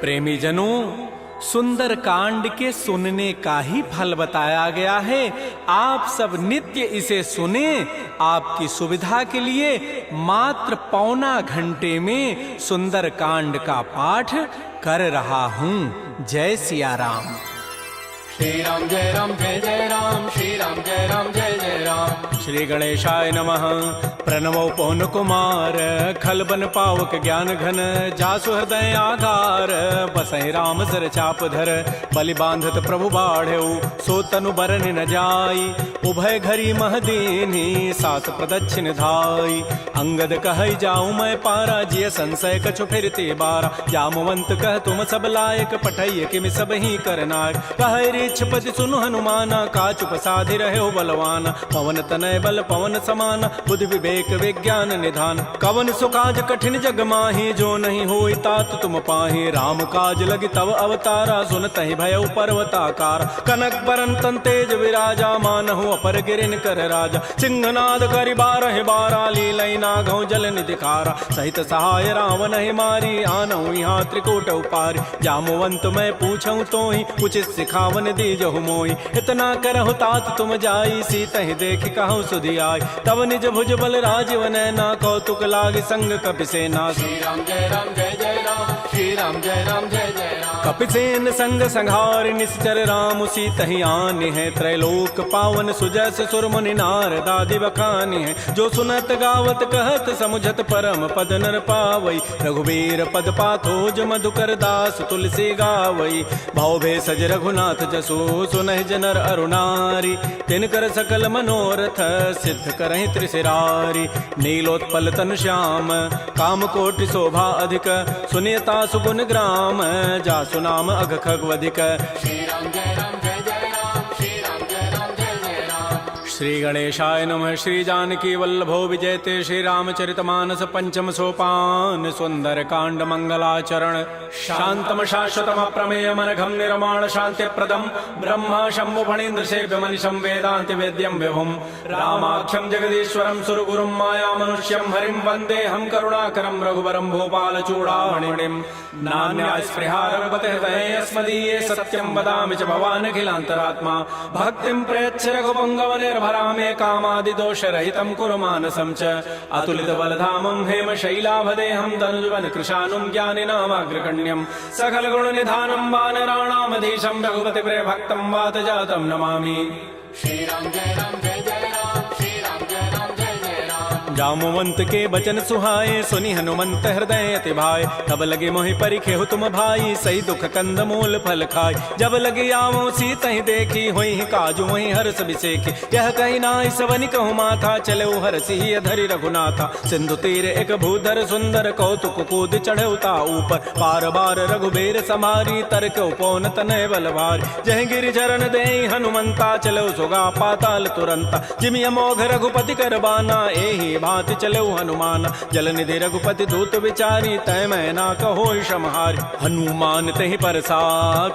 प्रेमी जनों, सुंदर कांड के सुनने का ही फल बताया गया है। आप सब नित्य इसे सुने। आपकी सुविधा के लिए मात्र पौना घंटे में सुंदर कांड का पाठ कर रहा हूँ। जय सिया राम। श्री राम जय राम, श्री राम जय राम जय जय राम। श्री गणेशाय नमः। प्रणवो पवन कुमार, खलबन पावक ज्ञान घन, जासु हृदय आधार, बसहि राम सर चाप धर, बलि बांधत प्रभु बाढ़ऊ, सो तनु बरन न जाई, उभय घरी महदीनी, सात प्रदक्षिण धाई। अंगद कहै जाऊं मैं पारा, जिय संशय कछु फिरते बारा, जामवंत कह तुम सब लायक, पठैय किमि सब ही करनायक। कहै पति सुनु हनुमाना, काचुप साधि रहे बलवाना, पवन तनय बल पवन समाना, बुद्धि विवेक विज्ञान निधान। कवन सुकाज कठिन जग माही, जो नहीं होई तात तुम पाही, राम काज लगी तव अवतारा, सुनतहि भयउ पर्वताकार। कनक बरन तन तेज विराजा, मानहु अपर गिरिन कर राजा, सिंहनाद करि बारहि बारा, लीलई नागौ जल निधिखारा। सहित सहाय रावण ही मारी, आनहु यहाँ त्रिकूट उपारी। जामवंत मैं पूछऊं तोहि, उचित सिखावन दीजहु मोहि। इतना करहु तात तुम जाई, सीतहि देखि कहु सुधि आई। तब निज भुज बल राजीव नैना, कौतुक लागी संग कपिसेना। श्री राम जय जय राम, श्री राम जय जय राम। कपिसेन संग संहार, निश्चर राम सीतहि आनि है, त्रैलोक पावन सुजस सुर मुनि नारद आदि बखानि है। जो सुनत गावत कहत समुझत, परम पद नर पावई। रघुबीर पद पाथोज मधुकर दास, तुलसी गावई। भव भेषज रघुनाथ जसु, सुनहि जनर अरुणारी। तिनकर सकल मनोरथ, सिद्ध करहि त्रिशिरारी। नीलोत्पल तन श्याम, काम कोटि शोभा अधिक, सुनियता सुगुण ग्राम, जासु नाम अघ खगवधिक। श्री राम जय राम जय जय राम, श्री राम जय जय राम। श्री गणेशाय नमः। श्री जानकी वल्लभो विजयते, श्री रामचरितमानस पंचम सोपान। सुंदर कांड मंगलाचरण, शांतम शाश्वतम प्रमेयम अनघम निर्माण शांति प्रदम, ब्रह्मा शंभु फणीन्द्र सेव्य मनिषं वेदांति वेद्यम विभुम। रामाख्यम जगदीश्वरम सुरगुरुम माया मनुष्यम हरिम, वंदे हम करुणाकरम रघुवरम भूपाल चूड़ामणिम। नान्या स्पृहा रघुपते हृदये अस्मदीये, सत्यम वदामि च भवान् अखिलान्तरात्मा। भक्तिं प्रयच्छ रघुपंगव निर्भरामे, कामादि दोष रहितं कुरु मानसं च। अतुलित बलधामं हेम शैलाभदेहं, धनुजवन कृशानुं ज्ञानिनामाग्रगण्यं। सकल गुण निधानं वानराणामधीशं, रघुपति प्रिय भक्तं वात जातं नमामि। श्री राम जय राम, श्री राम जय राम जय राम। जामवंत के बचन सुहाए, सुनि हनुमंत हृदय अति भाए। तब लगे मोहि परिखेहु तुम भाई, सही दुख कंद मूल फल खाय। जब लगे आवो सीतहि देखी, होई काजु वही हर्ष बिसेखी। यह कही नाई सवनि कहु माथा, चले हरसि अधरि रघुनाथा। सिंधु तीर एक भूधर सुंदर, कौतुक कूद चढ़ौता ऊपर। बार बार रघुबीर समारी, तरक उपौन तनय बल भारी। जह गिरि चरण देहि हनुमंता, चलो सुगा पाताल तुरंता। जिमि अमोघ रघुपति कर बाना, एहि भांति चले हनुमान। जल निधि रघुपति दूत विचारी, तय मैं ना कहो क्षमहारी। हनुमान तहि परसा,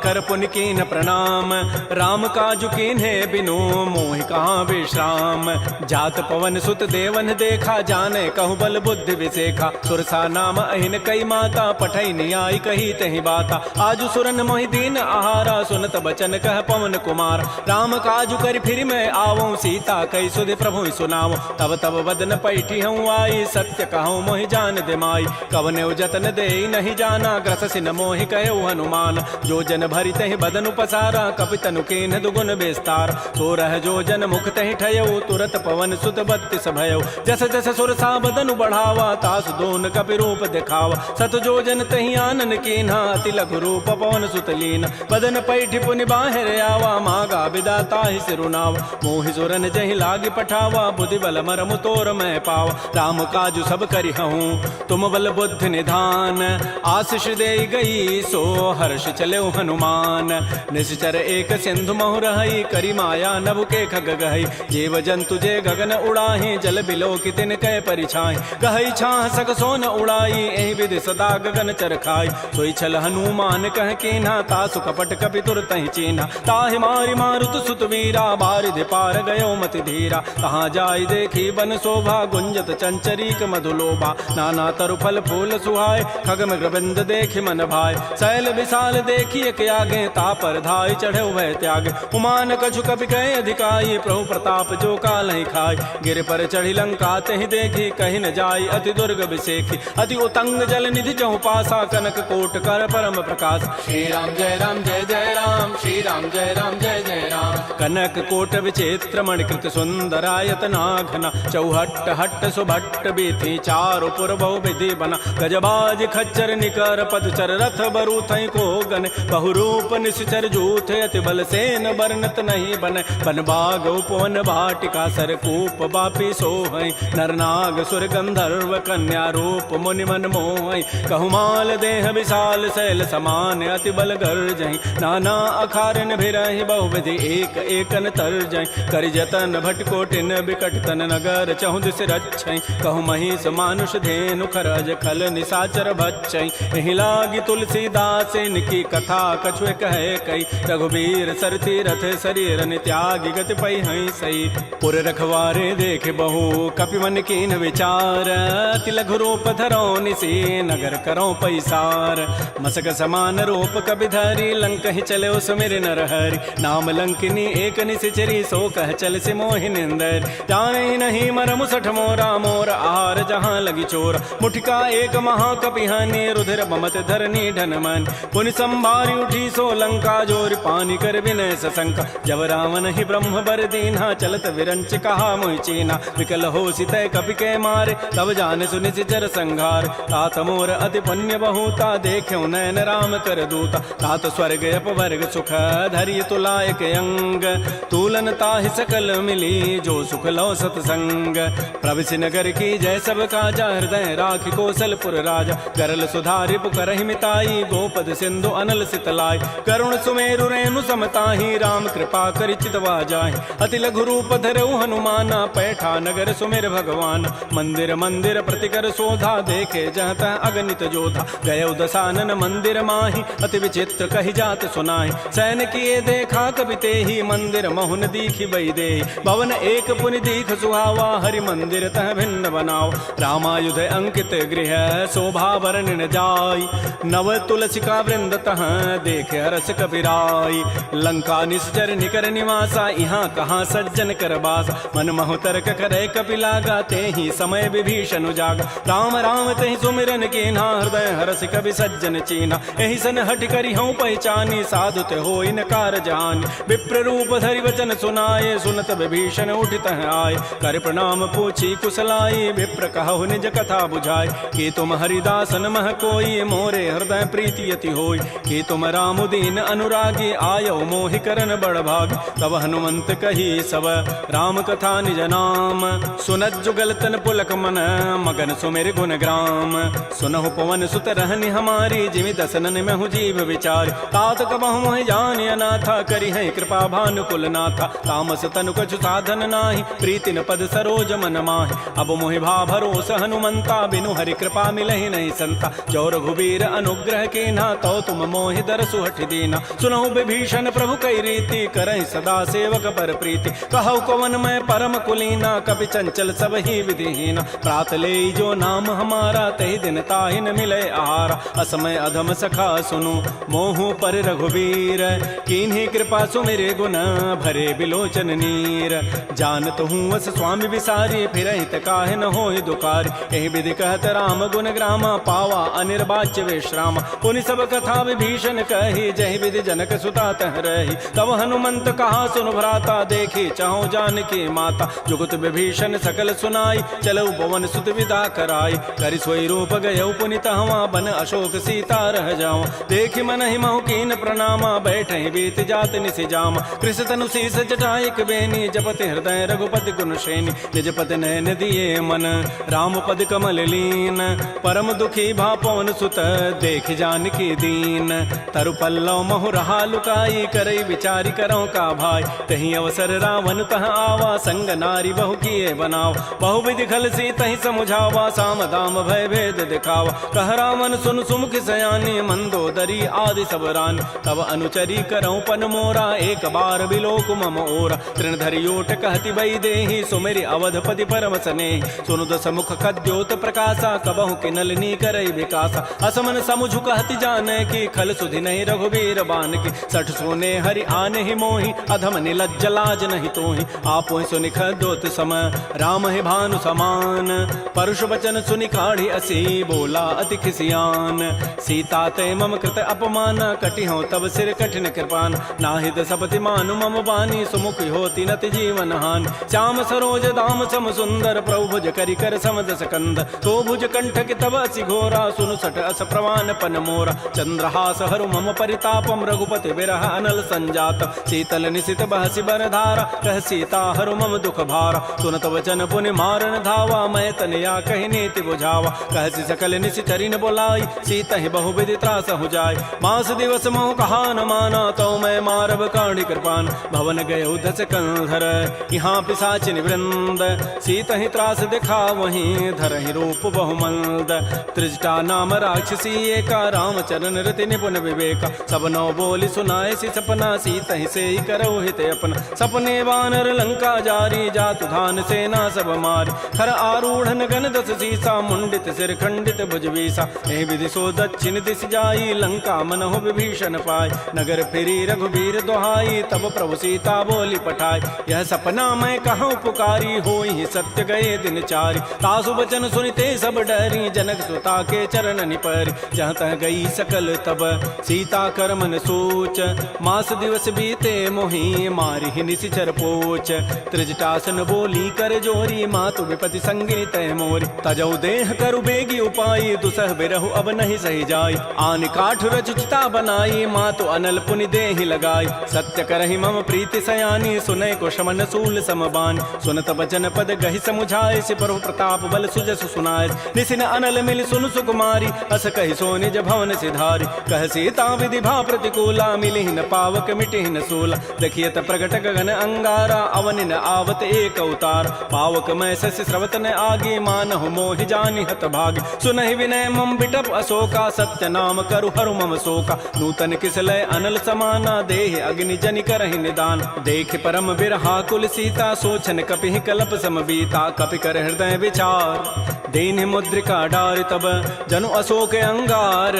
कर पुनि कीन प्रणाम। राम काजु कीन्हे बिनु, मोहि कहाँ विश्राम। जात पवन सुत देवन देखा, जाने कहु बल बुद्धि विसेखा। सुरसा नाम अहिन कई माता, पठै नियाई कही तहि बाता। आजु सुरन मोहि दीन आहारा, सुनत बचन कह पवन कुमार। राम काजु कर फिर मैं आवो, सीता कई सुधि प्रभु सुनावो। तब तब बदन पैठी हूँ आई, सत्य कहूँ मोहि जान दे माई। कवने जतन दे नहीं जाना, ग्रस सिन मोहि कहो हनुमान। जो जन भरि तहि बदन पसारा, कपि तनु कीन्ह दुगुन विस्तार। तो रह जो जन मुख तहि ठयऊ, तुरत पवन सुत बत्तिस भयऊ। जस जस सुरसा बदनु बढ़ावा, तास दोन कपि रूप दिखावा। सत जो जन तहि आनन कीन्हा, अति लघु रूप पवन सुत लीन। बदन पैठि पुनि बाहिर आवा, मागा विदा ताहि सिरुनावा। मोहि सुरन जहि लागी पठावा, बुद्धि बल मरमु तोर मैं पावा। राम काजु सब करिहऊँ, तुम बल बुद्धि निधान। आशीष दे गई, सो हर्ष चले हनुमान। निश्चर एक सिंधु महु रहई, करी माया नभ के खग गहई। जीव जंतु जे गगन उड़ाही, जल बिलो की तिन कै परिछाई। गहई छाह सक सोन उड़ाई, एहि विधि सदा गगन चरखाई। सोई छल हनुमान कह कीन्हा, तासु कपट कपि तुरतहि चीन्हा। ताहि मारि मारुत सुत वीरा, बारिधि पार गयो मति धीरा। कहाँ जाई देखी बन शोभा, भुंजत चंचरीक मधुलोभा। नाना तरु फल फूल सुहाय, खग मृगबिंद देखि मन भाय। शैल विशाल देखिए के आगे, तापर धाय चढ़े वह त्याग। उमान कछु कपि कहे अधिकाई, प्रभु प्रताप जो काल ही खाय। गिर पर चढ़ी लंका तहि देखी, कहीं न जाय अति दुर्ग विसेखी। अति उतंग जल निधि चहु पासा, कनक कोट कर परम प्रकाश। श्री राम जय राम जय जय राम, श्री राम जय राम जय जय राम। कनक कोट विचित्र मणिकृत सुंदरायत नाघना। चौहट्ट हट्ट सुभट्ट बीथी, चारु पुर बहु विधि बना। गजबाज खच्चर निकर पदचर, रथ बरु थई को गन। बहुरूप निश्चर जूथ, अति बल सेन वर्णत नहीं बन। बन बाग उपवन भाटिका, सरकूप बापी सोहई। नरनाग सुर गंधर्व कन्या, रूप मुनि मन मोहई। कहुमाल देह विशाल, शैल समान अति बल गर्जहि। नाना अखारन भिरहि, बहुविधि एक एकन तरजहि। करि जतन भट कोटिन, बिकट तन नगर चहु दिस रक्षै। कहु महिष मानुष धेनु, खरज खल निशाचर भक्षै। एहि लागी तुलसीदास, इनकी कथा कछु कहे कई। रघुबीर सरथी रथ, शरीर त्यागी गति पै हई सई। पुर रखवारे देख बहु, कपि मन कीन विचार। अति लघु रूप धरौ निसी, नगर करौ पैसार। मसक समान रूप कबि धरी, लंक ही चले सुमिर नर हरि। नाम लंकिनी एक निशिचरी, सो कह चल से मोहि निंदर। जाने नहीं मर मुसठ मोरा, मोर आहार जहाँ लगी चोर। मुठिका एक महाकपि हानि, रुधिर बमत धरनी ढन मन। पुनि संभारी उठी सो लंका, जोर पानी कर विनय सशंका। जब रावण ही ब्रह्म बर दीन्हा, चलत विरंच कहा मोहि चीना। विकल हो सितय कपि के मारे, तब जान सुनि सिचर संघार। तात मोर अति पुण्य बहुता, देख्यो नयन राम कर दूता। तात स्वर्ग अपवर्ग सुख, धरि तुलायक अंग। तूलन ताहि सकल मिली, जो सुख लो सतसंग। प्रविशि नगर की जय सब काजा, हृदय राखि कौशलपुर राजा। करल सुधारि पुकरहि मिताई, गोपद सिंधु अनल सितलाई। करुण सुमेरु रेणु समताहि, राम कृपा करि चितवा जाहि। अति लघु रूप धरऊ हनुमाना, पैठा नगर सुमेर भगवान। मंदिर मंदिर प्रतिकर शोधा, देखे जहत अगणित जोधा। गय दसानन मंदिर माहि, अति विचित्र कहि जात सुनाहि। सैन किए देखा कबि तेहि, मंदिर महुन दीखि बई देहि। भवन एक पुनि दीख सुहावा, हरि मंदिर तह भिन्न बनाओ। रामायुध अंकित गृह, शोभा वर्णन जाय। नव तुलसिका वृंद तह, देखे हरस कपिराई। लंका निश्चर निकर निवासा, यहाँ कहाँ सज्जन कर बासा। मन महु तर्क करे कपि लागा, तेहि समय विभीषण जागा। राम राम तहि सुमिरन कीन्हा, हृदय हरस कवि सज्जन चीन्हा। एहि सन हट करि हूँ पहचानी, साधु ते होई न कारजानी। विप्र रूप धरि वचन सुनाए, सुनत विभीषण उठित आए। कर प्रणाम पूछी कुशलाई, विप्र कहु निज कथा बुझाई। कि तुम हरिदासन मह कोई, मोरे हृदय प्रीति अति होई। कि तुम राम दीन अनुरागी, आयो मोहि करन बड़ भागी। तब हनुमंत कही सब, राम कथा निज नाम। सुनत जुगल तन पुलक मन, मगन सुमिर गुण ग्राम। सुनहु पवन सुत रहनि हमारी, जिमि दसनन महु जीव विचार। तात कबहु मोहि जानि अनाथा, करि है कृपा भानुकुल नाथा। तामस तनु कछु साधन नाही, प्रीति न पद सरोज मन माहि। अब मोहि भा भरोस हनुमंता, बिनु हरि कृपा मिलहि नहीं संता। जो रघुबीर अनुग्रह कीन्हा, तो तुम मोहि दरसु हठि दीना। सुनहु विभीषण प्रभु कई रीति, करहि सदा सेवक पर प्रीति। कहु कवन मैं परम कुलीना, कपि चंचल सब ही विधिहीना। प्रात ले जो नाम हमारा, तहि दिन ताहि न मिले आहारा। असमय अधम सखा सुनु, मोहु पर रघुबीर। कीन्ही कृपा सुमिरे गुण, भरे बिलोचन नीर। जानत हूँ वस स्वामी विसारी, फिरहित काहे न होहि दुकारी। एहि विधि कहत राम गुण ग्रामा, पावा अनिर्वाच्य विश्राम। पुनि सब कथा विभीषण कही, जहि विधि जनक सुता तह रही। तब हनुमंत कहा सुन भ्राता, देखी चाहो जानकी माता। जुगत विभीषण सकल सुनाई, चलऊ पवन सुत विदा कराई। करि सोई रूप गयऊ पुनि तहवा, बन अशोक सीता रह जाओ। देखि मन ही महु कीन प्रणामा, बैठे बीत जात निसि जामा। कृष तनु शीस जटाइक बेनी, जपति हृदय रघुपति गुण श्रेणी। निज पति नयन दिए मन, राम पद कमल लीन। परम दुखी भा पवन सुत, देख जानकी दीन। तरु पल्लव महु रहा लुकाई, करई विचारी करौ का भाई। तहि अवसर रावण तह आवा, संग नारी बहु किए बनाव। बहु विधि खल सी तहि समुझावा, साम दाम भय भेद दिखावा। कह रावण सुन सुमुख सयानी, मंदोदरी आदि सब रानी। तब अनुचरी करौ पन मोरा, एक बार बिलोक मम ओरा। तृण धरि ओट कहति बई देहि, सुमेरि अवधपति परम परम स्नेह सुनु दस मुख कद्योत प्रकाशा कबहु के नलिनी करई विकासा असमन समुझ कहति जाने की खल सुधि नहीं रघुबीर बान की सठ सोने हरि आने ही मोहि अधम निलज्ज लाज नहीं तोहि आपो सुनि खद्योत सम राम है भानु समान परुष वचन सुनि काढ़ी असी बोला अति खिसियान सीता ते मम कृत अपमान कटि हो तब सिर कठिन कृपान नाहित सपति मानु मम बानी सुमुख होती नति जीवन हान श्याम सरोज दाम सम सुंदर प्रभु भुज करि कर समदस कंद तो भुज कंठ कि तब असि घोरा सुनु सट अस प्रवान पन मोरा चंद्रहास हरु मम परितापम रघुपति विरह अनल संजात शीतल निशित बहसि बर धारा कह सीता हरु मम दुख भारा सुनत वचन पुनि मारन धावा मैं तनया कहि नीति बुझावा कहसि सकल निशि चरिन बोलाई सीता ही बहु विधि त्रास हो जाय मास दिवस मोह कहा न माना तो मैं मारब काढ़ी कृपान भवन गए उधस कंधर यहाँ पिशाचिन वृंद सीता ही त्रास दिखा वहीं धर ही रूप बहुमंद त्रिजटा नाम राक्षसी एका राम चरण रति निपुण विवेका सब नौ बोली सुनाए सी सपना सीता ही से ही करो हित अपना सपने वानर लंका जारी जातु धान सेना सब मारी खर आरूढ़ गण दस सीसा मुंडित सिर खंडित भुजवीसा एहि विधि सो दक्षिण दिश जाई लंका मनहु विभीषण पाय नगर फिरी रघुबीर दोहाई तब प्रभु सीता बोली पठाई यह सपना मैं कहूँ पुकारी होई सत्य गए दिन चारी तासु बचन सुनिते सब डरी जनक सुता के चरण निपरी जहाँ तह गई सकल तब सीता कर मन सोच मास दिवस बीते मोहि मारी निशिचर पोच त्रिजटासन बोली कर जोरी मातु विपति संगिनी तय मोरी तजौ देह करु बेगी उपाई दुसह बिरहु अब नहीं सही जाई आन काठ रचिता बनाई मातु अनल पुनि देहि लगाई सत्य करहि मम प्रीति सयानी सुनय को शमन सूल समबान सुनत बचन पद गहि समुझाए सि प्रभु प्रताप बल सुजस सुनाय निसिन अनल मिल सुन सुकुमारी अस कहि सो निज भवन सिधारी कह सीता विधि भा प्रतिकूला मिलि न पावक मिटि न सूला देखियत प्रगट गगन अंगारा अवनि न आवत एक अवतार पावक मैं शशि स्रवत न आगे मानहु मोहि जानि हत भागी सुनहि विनय मम बिटप अशोका सत्य नाम करु हरु मम शोका नूतन किसलय अनल समाना देह अग्नि जनि करहि निदान देख परम बिरहा कुल सीता सोचन कपि कल्प समबीता कपि कर हृदय विचार दीन मुद्रिका डारि तब जनु अशोक अंगार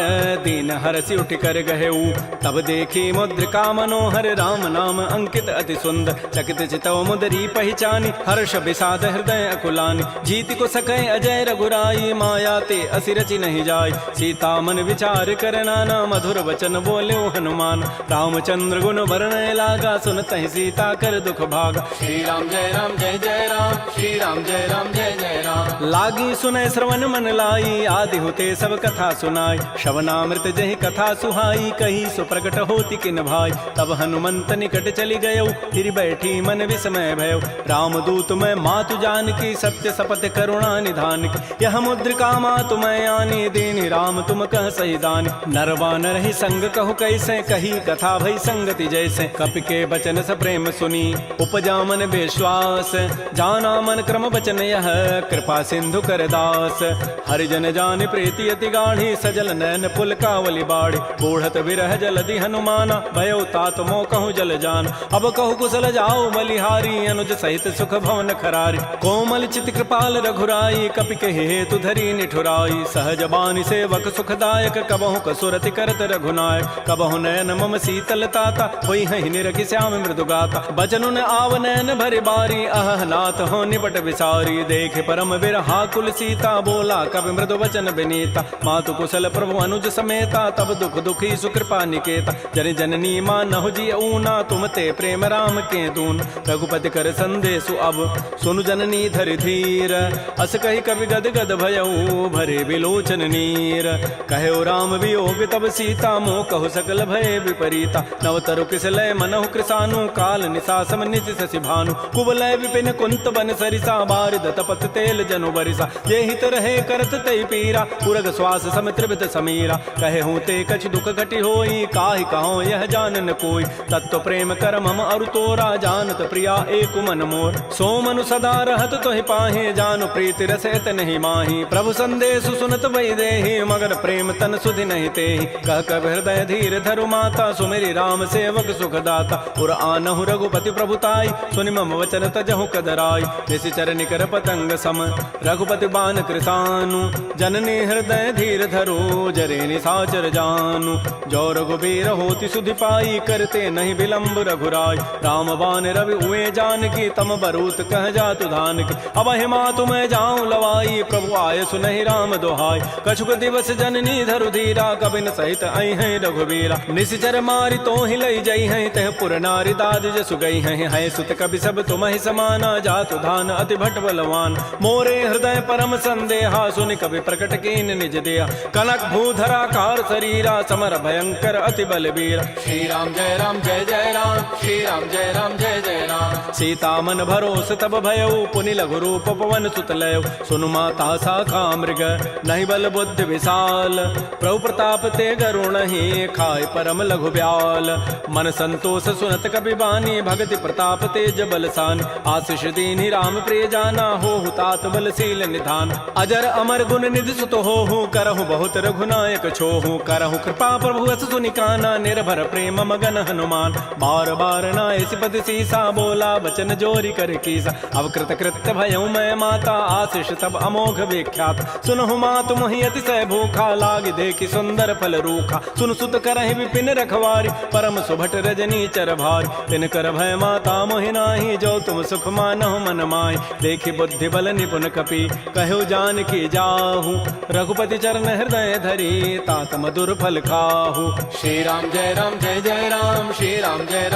दीन हरसि उठ कर गहेऊ तब देखी मुद्रिका मनोहर राम नाम अंकित अति सुंदर चकित चितव मुदरी पहचानी हर्ष विषाद हृदय अकुलानी जीत को सकै अजय रघुराई माया ते असि रचि नहीं जाय सीता मन विचार कर नाना मधुर वचन बोल्यो हनुमान रामचंद्र गुण वर्णय लागा सुनत ही सीता कर दुख भागा श्री राम जय राम जय जय राम श्री राम जय राम जय जय राम लागी सुनय श्रवण मन लाई आदि होते सब कथा सुनाई श्रवणामृत जहि कथा सुहाई कही सुप्रगट होती किन भाई तब हनुमंत निकट चली गयो फिर बैठी मन विस्मय भयो रामदूत मैं मातु जान की सत्य सपथ करुणा निधान की यह मुद्रिका मातु मैं आनी दीन राम तुम कह सही दानी नरवा नर ही संग कहु कैसे कही कथा भई संगति जैसे कपि के बचन स प्रेम सुनी उपजा मन विश्वास जाना मन क्रम बचन यह कृपा सिंधु कर दास हरिजन जान प्रीति अति गाढ़ी सजल नैन पुल कावली बाड़ी बूढ़त विरह जलधि हनुमाना भयो तात मो कहूँ जल जान अब कहु कुशल जाओ बलिहारी अनुज सहित सुख भवन खरारी कोमल चित कृपाल रघुराई कपि के हेतु धरी निठुराई सहज बानी सेवक सुखदायक कबहु कसुरति करत रघुनायक कबहु नयन मम शीतल ताता होई हहि निरखि श्याम मृदु गाता बचनुन आव नयन भरि बारी अह नाथ हो निपट विसारी देखे परम बिरहा कुल सीता बोला कवि मृदु वचन विनीता मातु कुशल प्रभु अनुज समेता तब दुख दुखी सुकृपा निकेता जन जननी मानहु जी ऊना तुम ते प्रेम राम के दून रघुपति कर संदेशु अब सुनु जननी धरि धीर अस कहि कवि गद गद भयऊ भरे विलोचन नीर कहो राम वियोग तब सीता मोह कहु सकल भय विपरीता नवतरु किसलय मनहु कृसानु काल निशासम निशि शशि भानु कुवलय विपिन कुंत बन सरिसा बारिद तपत तेल जनु बरिसा ये हित रहे करत तई पीरा पुरग श्वास सम त्रिभित समीरा कहे हूँ ते कछ दुख घटी होई काहि कहो यह जानन कोई तत्व प्रेम कर मम अरु तोरा जानत प्रिया एक मन मोर सो मनु सदा रहत तोहि पाहे जानु प्रीति रसैत नहीं माही प्रभु संदेश सुनत वही देहि मगर प्रेम तन सुधि नहीं तेहि कह कब हृदय धीर धरु माता सुमेरी राम सेवक सुख दाता पुर आनहु रघुपति प्रभुताई सुनि मम वचन तजहु कदराई निसि चरण कर पतंग सम रघुपति बान कृतानु जननी हृदय धीर धरो जरे निसाचर जानु जो रघुबीर होति सुधि पाई करते नहीं विलंब रघुराय राम बान रवि उए जान की तम बरूत कह जातु धान की अब हिमा तुम जाऊं लवाई प्रभु आय सुनहि राम दोहाय कछुक दिवस जननी धरु धीरा कबिन सहित आई है रघुबीरा निश्चर मारि तो ही लई जई है तह पुर नारी दाद जसु गई है सुत कवि सब तुम ही समाना जातु धान अति भट बलवान मोरे हृदय परम संदेहा सुनि कवि प्रकट कीन निज दिया कनक भूधराकार शरीरा समर भयंकर अति बलबीर श्री राम जय राम श्री राम जय जय राम सीता मन भरोस तब भयउ पुनि लघु रूप पवन सुत लय सुनु माता साखा मृग नहीं बल बुद्धि विशाल प्रभु प्रताप ते गरुण ही खाय परम लघु ब्याल मन संतोष सुनत कपि बानी भगति प्रताप तेज बलसान आशीष दीनि राम प्रिय जाना हो तात बलशील निधान अजर अमर गुण निधि सुत हो करहु बहुत रघुनायक छोहु करहु कृपा प्रभु अस सुनि काना निर्भर प्रेम मगन हनुमान बार बार नाय सिपति सीसा बोला बचन जोरी कर कीसा अब कृत कृत्य भयउ मैं माता आशीष तब अमोघ विख्यात सुनहु मातु मोहि अतिशय भूखा लाग देखि सुंदर फल रूखा सुन सुत करहि विपिन रखवारी परम सुभट रजनी चर भारी तिन कर भय माता मोहि नाही जो तुम सुख मानहु मन माय देखि बुद्धि बल निपुन कपि कहु जान की जाहु रघुपति चरण हृदय धरी तात मधुर फल खाहु श्री राम जय राम श्री राम जय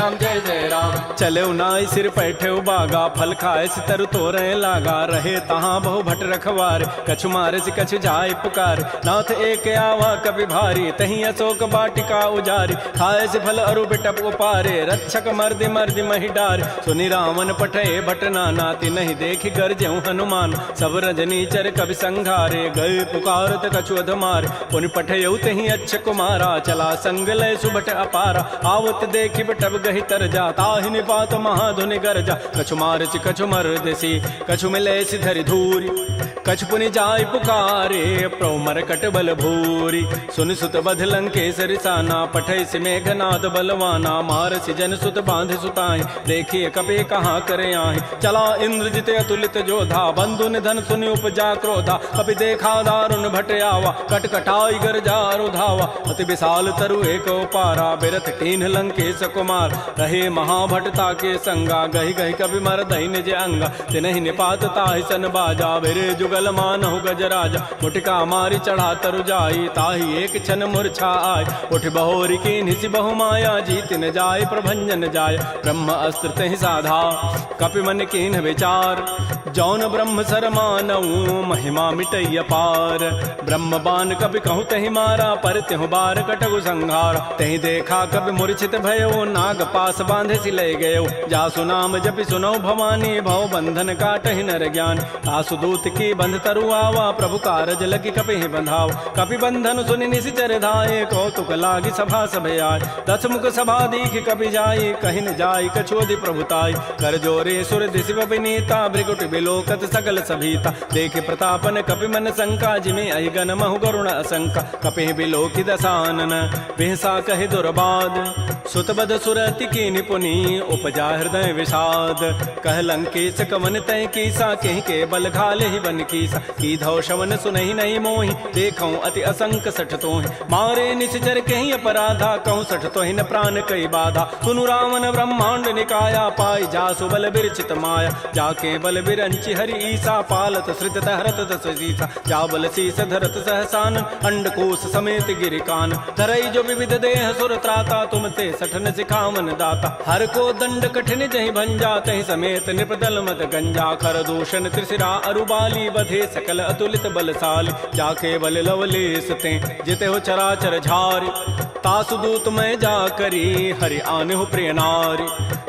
राम चले नाई सिर पैठे बागा फल खाए सितर तोरे लागा रहे तहाँ बहु भट रखवार कछु मारे से कछु जाय पुकार नाथ एक आवा कभी भारी तही अशोक बाटिका उजारी खाए से फल अरु बिटप उपारे रक्षक मर्दि मर्दि मही डार सुनि रावण पठे भट नाती नहीं देखि गरजेउ हनुमान सब रजनी चर कवि संघारे गए पुकारत कछु अधमार पुनि पठयउ तही अच्छ कुमारा चला संग लय सुभट अपारा आवत देखि बटब गहि तर जा ताहि निपात महाधुनि गरजा कछु मारचि कछु मर्दसी कछु मिले सिधरि धूरी कछु पुनि जाय पुकारे प्रभु मरकट बल भूरी सुनि सुत बध लंकेसरि साना पठै सि मेघनाद बलवाना मारसि जन सुत बांध सुताई देखिए कपि कहाँ करे आहि चला इंद्रजित अतुलित जोधा बंधु निधन सुनि उपजा क्रोधा कपि देखा दारुण भट आवा कटकटाई गरजा रुधावा अति विशाल तरु एक पारा बिरथ कीन्ह लंकेश कुमार रहे महाभटता के संगा गहि गहि कवि मर दहि निज अंगा तिनहि निपात ताहि सन बाजा बिरे जुगल मानहु गजराजा मुटिका मारी चढ़ा तरु जाई ताहि एक क्षण मूर्छा आय उठ बहोरी की निसि बहु माया जीत न जाय प्रभंजन जाय ब्रह्म अस्त्र तहि साधा कपि मन कीन्ह विचार जौन ब्रह्म सर मानऊ महिमा मिटैय पार ब्रह्म बान कपि कहु तहि मारा पर त्यहु बार कटगु संहार तहि देखा कपि मूर्छित भयो नाग पास बांधे सि लय गयो जासु नाम जपि सुनो भवानी भव बंधन काटहि नर ज्ञान आसु दूत की बंध तरु आवा प्रभु कारज लगी कपि बंधाव कपि बंधन सुनि निसिचर धाये कौतुक लागी सभा सब आय दस मुख सभा दीख कपि जाई कहि न जाई कछोदि प्रभुताई कर जोरे सुर दिशि विनीता भृगुट बिलोकत सकल सभीता देख प्रतापन कपि मन शंका जिमे अहिगन महु गरुण असंका कपि बिलोकि दसानन बिहसा कहि दुर्बाद सुतबद सुरति की निपुनी उपजा हृदय विषाद कह लंकेश कवन तय कीसा कहि के बल घाले ही बन कीसा की धौ शवन सुनहि नहीं मोहि देखौ अति असंक सठ तोहि मारे निश्चर कहि अपराधा कहूँ सठ तोहि न प्राण कई बाधा सुनु रावण ब्रह्मांड निकाया पाई जासु बल बिरचित माया जाके बल बिरंचि हरि ईसा पालत श्रित हरत दस सीसा जा बल शीस धरत सहसान अंडकोश समेत गिरिकान धरई जो विविध देह सुर त्राता तुम ते सठन सिखावन दाता हर को दंड कठिन जहि भंजा तहि समेत निपदल मत गंजा कर दूषण त्रिशिरा अरुबाली बधे सकल अतुलित बलशाली जाके बल लवलेस ते जिते हो चराचर झारी तासु दूत मैं जा करी हरि आने हो प्रिय नारी।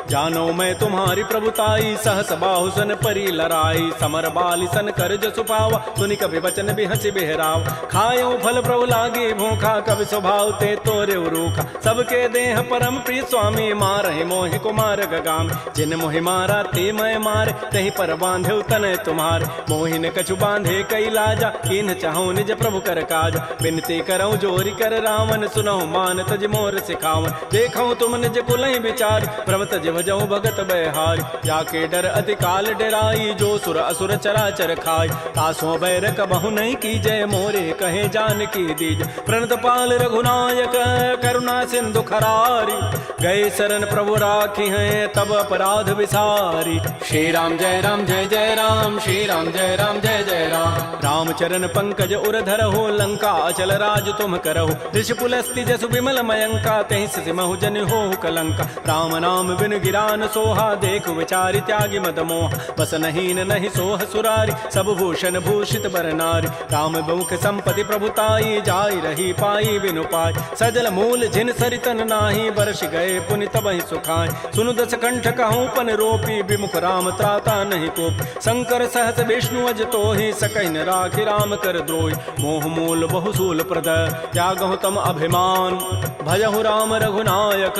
जानो मैं तुम्हारी प्रभुताई सहस बाहु सन परी लड़ाई। समर बाली सन कर जसु पावा सुनि कभी वचन भी हंसी बेहराव। खायो फल प्रभु लागे भूखा कभी स्वभाव ते तोरे रूखा। सबके देह परम प्रिय स्वामी मारहि मोहि कुमार गगाम। जिन मोहि मारा ते मैं मार कहीं पर बांधे तन तुम्हार। मोहि न कछु बांधे कई लाजा किन चाहूं निज प्रभु कर काज। बिनती करऊं जोरी कर रावण सुनहु मान तज मोर सिखावन। देखऊं तुम निज कुलहि विचार प्रभ तज भजऊं भगत बहारी। जाके डर अति काल डराई जो सुर असुर चराचर खाई। तासों बैर कबहु नहीं की जय मोरे कहे जान की दीज। प्रणत पाल रघुनायक करुणा सिंधु खरारी। गए शरण प्रभु राखी हैं तब अपराध विसारी। श्री राम जय राम जय जय राम। श्री राम जय राम जय जय राम। रामचरण पंकज उर धरहु लंका अचल राज तुम करहु। ऋषि पुलस्ति जसु विमल मयंका तहि सिमहु जन हो कलंका। राम नाम बिन गिरान सोहा देखु विचारि त्यागी मद मोह। बस नहीं नहीं सोह सुरारी सब भूषण भूषित बर नारी। राम बहुख संपत्ति प्रभुताई जाई रही पाई बिनु पाई। सजल मूल जिन सरितन नाही बरस गए पुनि तबहि सुखाय। सुनु दस कंठ कहूँ पन रोपी विमुख राम त्राता नहीं कोप। शंकर सहस विष्णु अज तोहि सकहि न राखि राम कर द्रोही। मोह मूल बहुसूल प्रद त्यागहु तम अभिमान। भजहु राम रघुनायक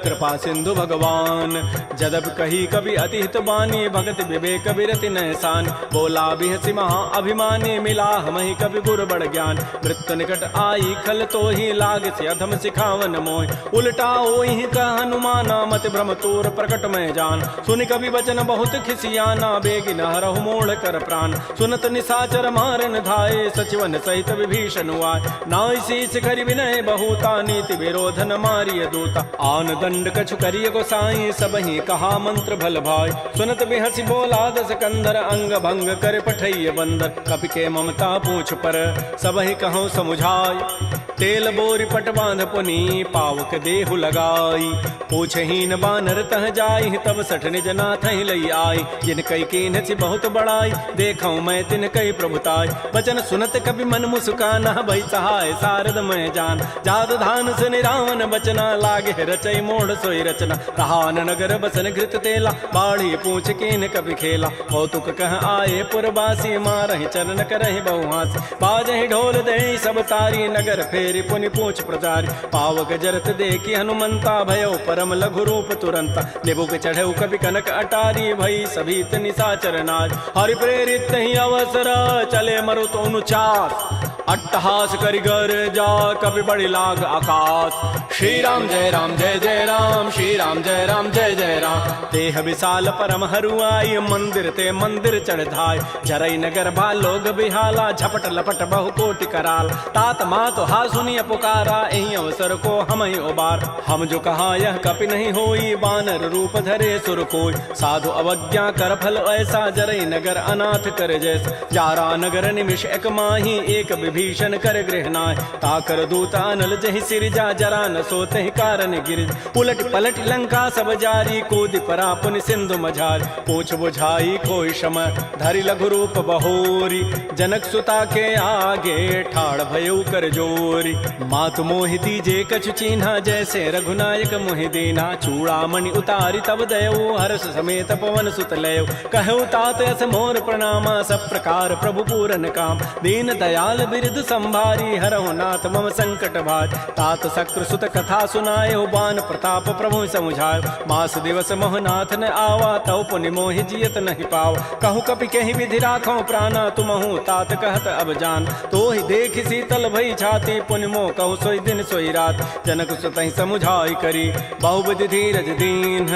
कृपा सिंधु भगवान। जदब कही कवि अति हित बानी भगत विवेक विरति नहसान। बोला बिहसी महा अभिमानी मिला हमहि कवि गुर बड़ ज्ञान। मृत्यु निकट आई खल तो ही लाग से अधम सिखावन मोहि। उल्टा ओहि कह हनुमाना मत भ्रम तोर प्रकट में जान। सुनि कवि वचन बहुत खिसियाना बेगिन हरहु मोड़ कर प्राण। सुनत निशाचर मारन धाये सचिवन सहित विभीषण आए। नाई शीस करि विनय बहुता नीति विरोधन मारिय दूता। आन दंड कछु करिय गोसाई सबहि कहा मंत्र भल भाई। सुनत बिहसी बोला दस कंधर अंग भंग कर पठैय बंदर। कपि के ममता पूछ पर सबहि कहूँ समुझाई। तेल बोरी पट बांध पुनी पावक देहु लगाई। पूछहीन बानर तह जाई तब सठ निज नाथ लई आई। जिन कई कीन सी बहुत बड़ाई देखऊं मैं तिन कई प्रभुताई। वचन सुनत कभी मन मुस्काना भई सहाय सारद मैं जान। जाद धान से निरावन बचना लागे रचई मोड़ सोई रचना। रहान नगर बसन घृत तेला बाढ़ी पूछ कीन कभी खेला। कौतुक कह आए पुरबासी मारहि चरण करहि बहुहासी। बाजहि ढोल दे सब तारी नगर फेरी पुनि पूछ प्रचारी। पावक जरत देखी हनुमंता भयो परम लघु रूप तुरंता। निबुक चढ़ऊ कभी कनक अटारी भई सभी निशाचर नार। हरि प्रेरित ही अवसर चले मरुत अनुचास। अट्टहास करिगर जा कभी बड़ी लाग आकाश। श्री राम जय राम जय जय राम। श्री राम जय राम जय जय राम। देह विशाल परम हरुआई मंदिर ते मंदिर चढ़ाई। जरई नगर भा लोग बिहाला झपट लपट बहु कोटि कराल। तात मात हा सुनिय पुकारा एहि अवसर को हम ही उबार। हम जो कहा यह कपि नहीं होई बानर रूप धरे सुर कोई। साधु अवज्ञा कर फल ऐसा जरई नगर अनाथ कर जैसा। जारा नगर निमिष एक माही एक विभीषण कर गृहनाय। ताकर दूता अनल जहि सिरजा जरा न सोते ही कारण गिर। उलट पलट लंका सब जारी कूद परा पुनि सिंधु मझारी। पूछ बुझाई कोई शम धरि लघु रूप बहोरी। जनक सुता के आगे ठाड़ भयउ कर जोरी। मातु मोहि दीजे कछु चिन्हा जैसे रघुनायक मोहि दीना। चूड़ामणि उतारी तब दयऊ हर्ष समेत पवन सुत लयऊ। कहु तात अस मोर प्रणामा सब प्रकार प्रभु पूरन काम। दीन दयाल बिरद संभारी हरहु नाथ मम संकट भार। तात शक्र सुत कथा सुनायो बान प्रताप प्रभु समुझायो। मास दिवस मोहनाथ न आवा तव पुनि मोहि जियत नहीं पाव। कहूँ कपि कहीं विधि राखो प्राणा तुमहु तात कहत अब जान। तो ही देख शीतल भई छाती पुनि मोह कहु सोई दिन सोई रात। जनक सुतहि समुझाई करी बहुविधि धीरज दीन।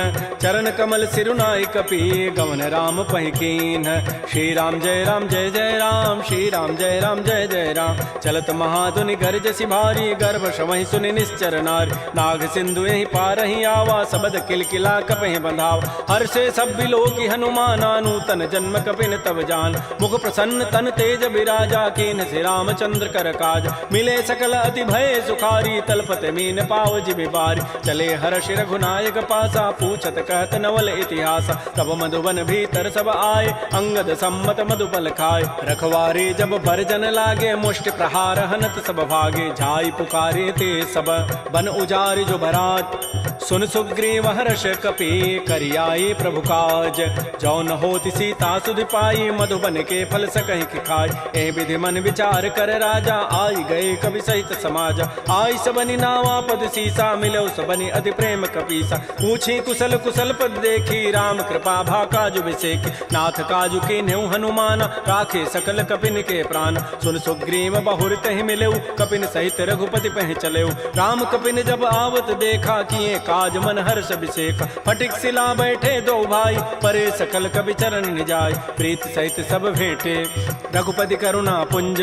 चरण कमल सिरुनाई कपि गवन राम पहिकीन। श्री राम जय जय राम। श्री राम जय जय राम। चलत महाधुनि गर्जसि भारी गर्भ शवहि सुनि निश्चर नारी। नाग सिंधु यही पारहि आवा सबद किलकिला कपहि बंधाव। हर्षे सब बिलोकी हनुमाना नूतन जन्म कपिन तब जान। मुख प्रसन्न तन तेज विराजा कीन से रामचंद्र कर काज। मिले सकल अति भय सुखारी तलपत मीन पाव जिबि बारी। चले हर्ष रघुनायक पासा पूछत कहत नवल इतिहास। तब मधुबन भीतर सब आए अंगद सम्मत मधुपल खाए। रखवारे जब भरजन लागे मुष्टि प्रहार हनत सब भागे, जाई पुकारे ते सब बन उजारि जो भरात। सुन सुग्रीव हर्ष कपि करियाए प्रभु काज, जौन होति सीता सुधि पाई, मधुबन के फल सकहि कि खाय। ए विधि मन विचार कर राजा, आई गए कवि सहित समाज। आई सबनि नावा पद सीसा, मिलो सबनि अति प्रेम कपीसा। पूछी कुशल कुशल पद देखी, राम कृपा भा काजु विसेखी। नाथ काजु के न्यू हनुमान, राखे सकल कपिन के प्राण। सुन सुग्रीव बहुर तहि मिलेऊ, कपिन सहित रघुपति पह चलेऊ। राम कपिन जब आवत देखा, किए काज मन हर्ष विसेखा। फटिक सिला बैठे दो भाई, परे सकल कवि चरण निजाय। प्रीत सहित सब भेंटे, रघुपति करुणा पुंज।